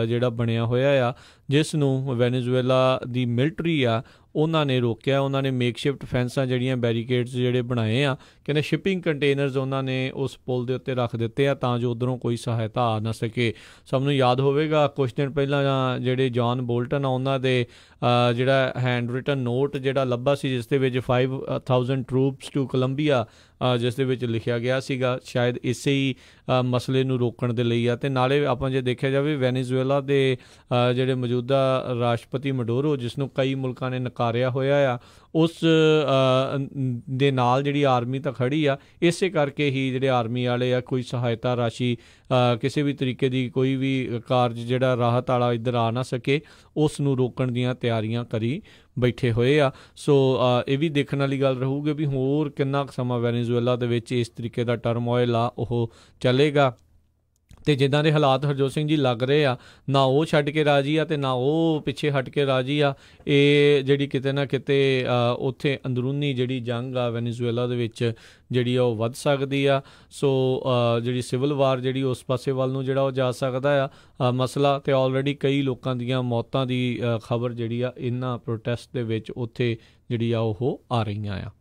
ਜਿਹੜਾ ਬਣਿਆ ਹੋਇਆ ਆ ਜਿਸ ਨੂੰ ਵੈਨੇਜ਼ੁਏਲਾ ਦੀ ਮਿਲਟਰੀ ਆ ਉਹਨਾਂ ਨੇ ਰੋਕਿਆ। ਉਹਨਾਂ ਨੇ ਮੇਕਸ਼ਿਫਟ ਫੈਂਸਾਂ ਜਿਹੜੀਆਂ ਬੈਰੀਕੇਡਸ ਜਿਹੜੇ ਬਣਾਏ ਆ, ਕਹਿੰਦੇ ਸ਼ਿਪਿੰਗ ਕੰਟੇਨਰਸ ਉਹਨਾਂ ਨੇ ਉਸ ਪੁੱਲ ਦੇ ਉੱਤੇ ਰੱਖ ਦਿੱਤੇ ਆ ਤਾਂ ਜੋ ਉੱਧਰੋਂ ਕੋਈ ਸਹਾਇਤਾ ਆ ਨਾ ਸਕੇ। ਸਭ ਨੂੰ ਯਾਦ ਹੋਵੇਗਾ ਕੁਛ ਦਿਨ ਪਹਿਲਾਂ ਜਿਹੜੇ ਜੌਨ ਬੋਲਟਨ ਆ ਉਹਨਾਂ ਦੇ ਜਿਹੜਾ ਹੈਂਡ ਰਿਟਨ ਨੋਟ ਜਿਹੜਾ ਲੱਭਾ ਸੀ ਜਿਸ ਦੇ ਵਿੱਚ 5000 ਟਰੂਪਸ ਟੂ ਕੋਲੰਬੀਆ ਜਿਸ ਦੇ ਵਿੱਚ ਲਿਖਿਆ ਗਿਆ ਸੀਗਾ, ਸ਼ਾਇਦ ਇਸੇ ਹੀ ਮਸਲੇ ਨੂੰ ਰੋਕਣ ਦੇ ਲਈ ਆ। ਅਤੇ ਨਾਲੇ ਆਪਾਂ ਜੇ ਦੇਖਿਆ ਜਾਵੇ ਵੈਨੇਜ਼ੁਏਲਾ ਦੇ ਜਿਹੜੇ ਮੌਜੂਦਾ ਰਾਸ਼ਟਰਪਤੀ ਮਡੂਰੋ, ਜਿਸ ਨੂੰ ਕਈ ਮੁਲਕਾਂ ਨੇ ਨਕਾਰਿਆ ਹੋਇਆ ਆ, ਉਸ ਦੇ ਨਾਲ ਜਿਹੜੀ ਆਰਮੀ ਤਾਂ ਖੜੀ ਆ, ਇਸੇ ਕਰਕੇ ਹੀ ਜਿਹੜੇ ਆਰਮੀ ਵਾਲੇ ਆ ਕੋਈ ਸਹਾਇਤਾ ਰਾਸ਼ੀ ਕਿਸੇ ਵੀ ਤਰੀਕੇ ਦੀ ਕੋਈ ਵੀ ਕਾਰਜ ਜਿਹੜਾ ਰਾਹਤ ਵਾਲਾ ਇੱਧਰ ਆ ਨਾ ਸਕੇ ਉਸ ਨੂੰ ਰੋਕਣ ਦੀਆਂ ਤਿਆਰੀਆਂ ਕਰੀ ਬੈਠੇ ਹੋਏ ਆ। ਸੋ ਇਹ ਵੀ ਦੇਖਣ ਵਾਲੀ ਗੱਲ ਰਹੂਗੀ ਵੀ ਹੋਰ ਕਿੰਨਾ ਕੁ ਸਮਾਂ ਵੈਨੇਜ਼ੁਏਲਾ ਦੇ ਵਿੱਚ ਇਸ ਤਰੀਕੇ ਦਾ ਟਰਮੋਇਲ ਆ ਉਹ ਚੱਲੇਗਾ। ਅਤੇ ਜਿੱਦਾਂ ਦੇ ਹਾਲਾਤ ਹਰਜੋਤ ਸਿੰਘ ਜੀ ਲੱਗ ਰਹੇ ਆ, ਨਾ ਉਹ ਛੱਡ ਕੇ ਰਾਜੀ ਆ ਅਤੇ ਨਾ ਉਹ ਪਿੱਛੇ ਹਟ ਕੇ ਰਾਜੀ ਆ। ਇਹ ਜਿਹੜੀ ਕਿਤੇ ਨਾ ਕਿਤੇ ਉੱਥੇ ਅੰਦਰੂਨੀ ਜਿਹੜੀ ਜੰਗ ਆ ਵੈਨੇਜ਼ੁਏਲਾ ਦੇ ਵਿੱਚ ਜਿਹੜੀ ਆ ਉਹ ਵੱਧ ਸਕਦੀ ਆ। ਸੋ ਜਿਹੜੀ ਸਿਵਲ ਵਾਰ ਜਿਹੜੀ ਉਸ ਪਾਸੇ ਵੱਲ ਨੂੰ ਜਿਹੜਾ ਉਹ ਜਾ ਸਕਦਾ ਆ ਮਸਲਾ। ਅਤੇ ਆਲਰੇਡੀ ਕਈ ਲੋਕਾਂ ਦੀਆਂ ਮੌਤਾਂ ਦੀ ਖਬਰ ਜਿਹੜੀ ਆ ਇਹਨਾਂ ਪ੍ਰੋਟੈਸਟ ਦੇ ਵਿੱਚ ਉੱਥੇ ਜਿਹੜੀ ਆ ਉਹ ਆ ਰਹੀਆਂ ਆ।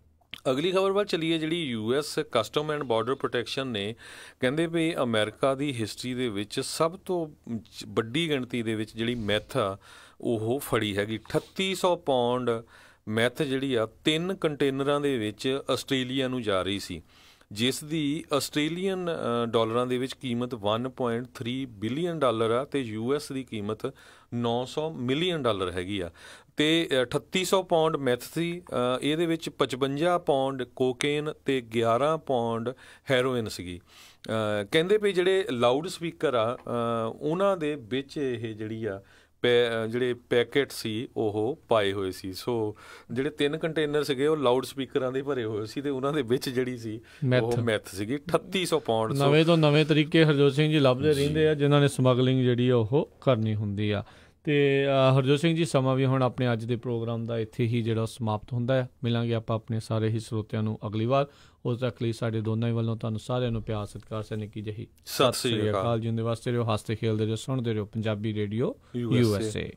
ਅਗਲੀ ਖਬਰ ਵੱਲ ਚੱਲੀਏ, ਜਿਹੜੀ US custom and border protection ਨੇ ਕਹਿੰਦੇ ਵੀ ਅਮਰੀਕਾ ਦੀ ਹਿਸਟਰੀ ਦੇ ਵਿੱਚ ਸਭ ਤੋਂ ਵੱਡੀ ਗਿਣਤੀ ਦੇ ਵਿੱਚ ਜਿਹੜੀ ਮੈਥ ਆ ਉਹ ਫੜੀ ਹੈਗੀ। 3800 ਪਾਉਂਡ ਮੈਥ ਜਿਹੜੀ ਆ 3 ਕੰਟੇਨਰਾਂ ਦੇ ਵਿੱਚ ਆਸਟ੍ਰੇਲੀਆ ਨੂੰ ਜਾ ਰਹੀ ਸੀ, ਜਿਸ ਦੀ ਆਸਟ੍ਰੇਲੀਅਨ ਡਾਲਰਾਂ ਦੇ ਵਿੱਚ ਕੀਮਤ $1.3 ਬਿਲੀਅਨ ਆ ਅਤੇ US ਦੀ ਕੀਮਤ $900 ਮਿਲੀਅਨ ਹੈਗੀ ਆ। ਅਤੇ 3800 ਪਾਉਂਡ ਮੈਥ ਸੀ, ਇਹਦੇ ਵਿੱਚ 55 ਪਾਉਂਡ ਕੋਕੇਨ ਅਤੇ 11 ਪਾਉਂਡ ਹੈਰੋਇਨ ਸੀਗੀ। ਕਹਿੰਦੇ ਵੀ ਜਿਹੜੇ ਲਾਊਡ ਸਪੀਕਰ ਆ ਉਹਨਾਂ ਦੇ ਵਿੱਚ ਇਹ ਜਿਹੜੀ ਆ ਜਿਹੜੇ ਪੈਕੇਟ ਸੀ ਉਹ ਪਾਏ ਹੋਏ ਸੀ। ਸੋ ਜਿਹੜੇ 3 ਕੰਟੇਨਰ ਸੀਗੇ ਉਹ ਲਾਊਡ ਸਪੀਕਰਾਂ ਦੇ ਭਰੇ ਹੋਏ ਸੀ ਅਤੇ ਉਹਨਾਂ ਦੇ ਵਿੱਚ ਜਿਹੜੀ ਸੀ ਉਹ ਮੈਥ ਸੀਗੀ 3800 ਪਾਉਂਡ। ਨਵੇਂ ਤੋਂ ਨਵੇਂ ਤਰੀਕੇ ਹਰਜੋਤ ਸਿੰਘ ਜੀ ਲੱਭਦੇ ਰਹਿੰਦੇ ਆ ਜਿਨ੍ਹਾਂ ਨੇ ਸਮਗਲਿੰਗ ਜਿਹੜੀ ਆ ਉਹ ਕਰਨੀ ਹੁੰਦੀ ਆ। ਅਤੇ ਹਰਜੋਤ ਸਿੰਘ ਜੀ ਸਮਾਂ ਵੀ ਹੁਣ ਆਪਣੇ ਅੱਜ ਦੇ ਪ੍ਰੋਗਰਾਮ ਦਾ ਇੱਥੇ ਹੀ ਜਿਹੜਾ ਸਮਾਪਤ ਹੁੰਦਾ ਹੈ। ਮਿਲਾਂਗੇ ਆਪਾਂ ਆਪਣੇ ਸਾਰੇ ਹੀ ਸਰੋਤਿਆਂ ਨੂੰ ਅਗਲੀ ਵਾਰ। ਉਸ ਤੱਕ ਲਈ ਸਾਡੇ ਦੋਨਾਂ ਹੀ ਵੱਲੋਂ ਤੁਹਾਨੂੰ ਸਾਰਿਆਂ ਨੂੰ ਪਿਆਰ ਸਤਿਕਾਰ ਸੇ ਨਿੱਕੀ ਜਿਹੀ ਸਤਿ ਸ੍ਰੀ ਅਕਾਲ। ਜਿਉਂਦੇ ਵਾਸਤੇ ਰਹੋ, ਹੱਸਦੇ ਖੇਲਦੇ ਰਹੋ, ਸੁਣਦੇ ਰਹੋ ਪੰਜਾਬੀ ਰੇਡੀਓ USA।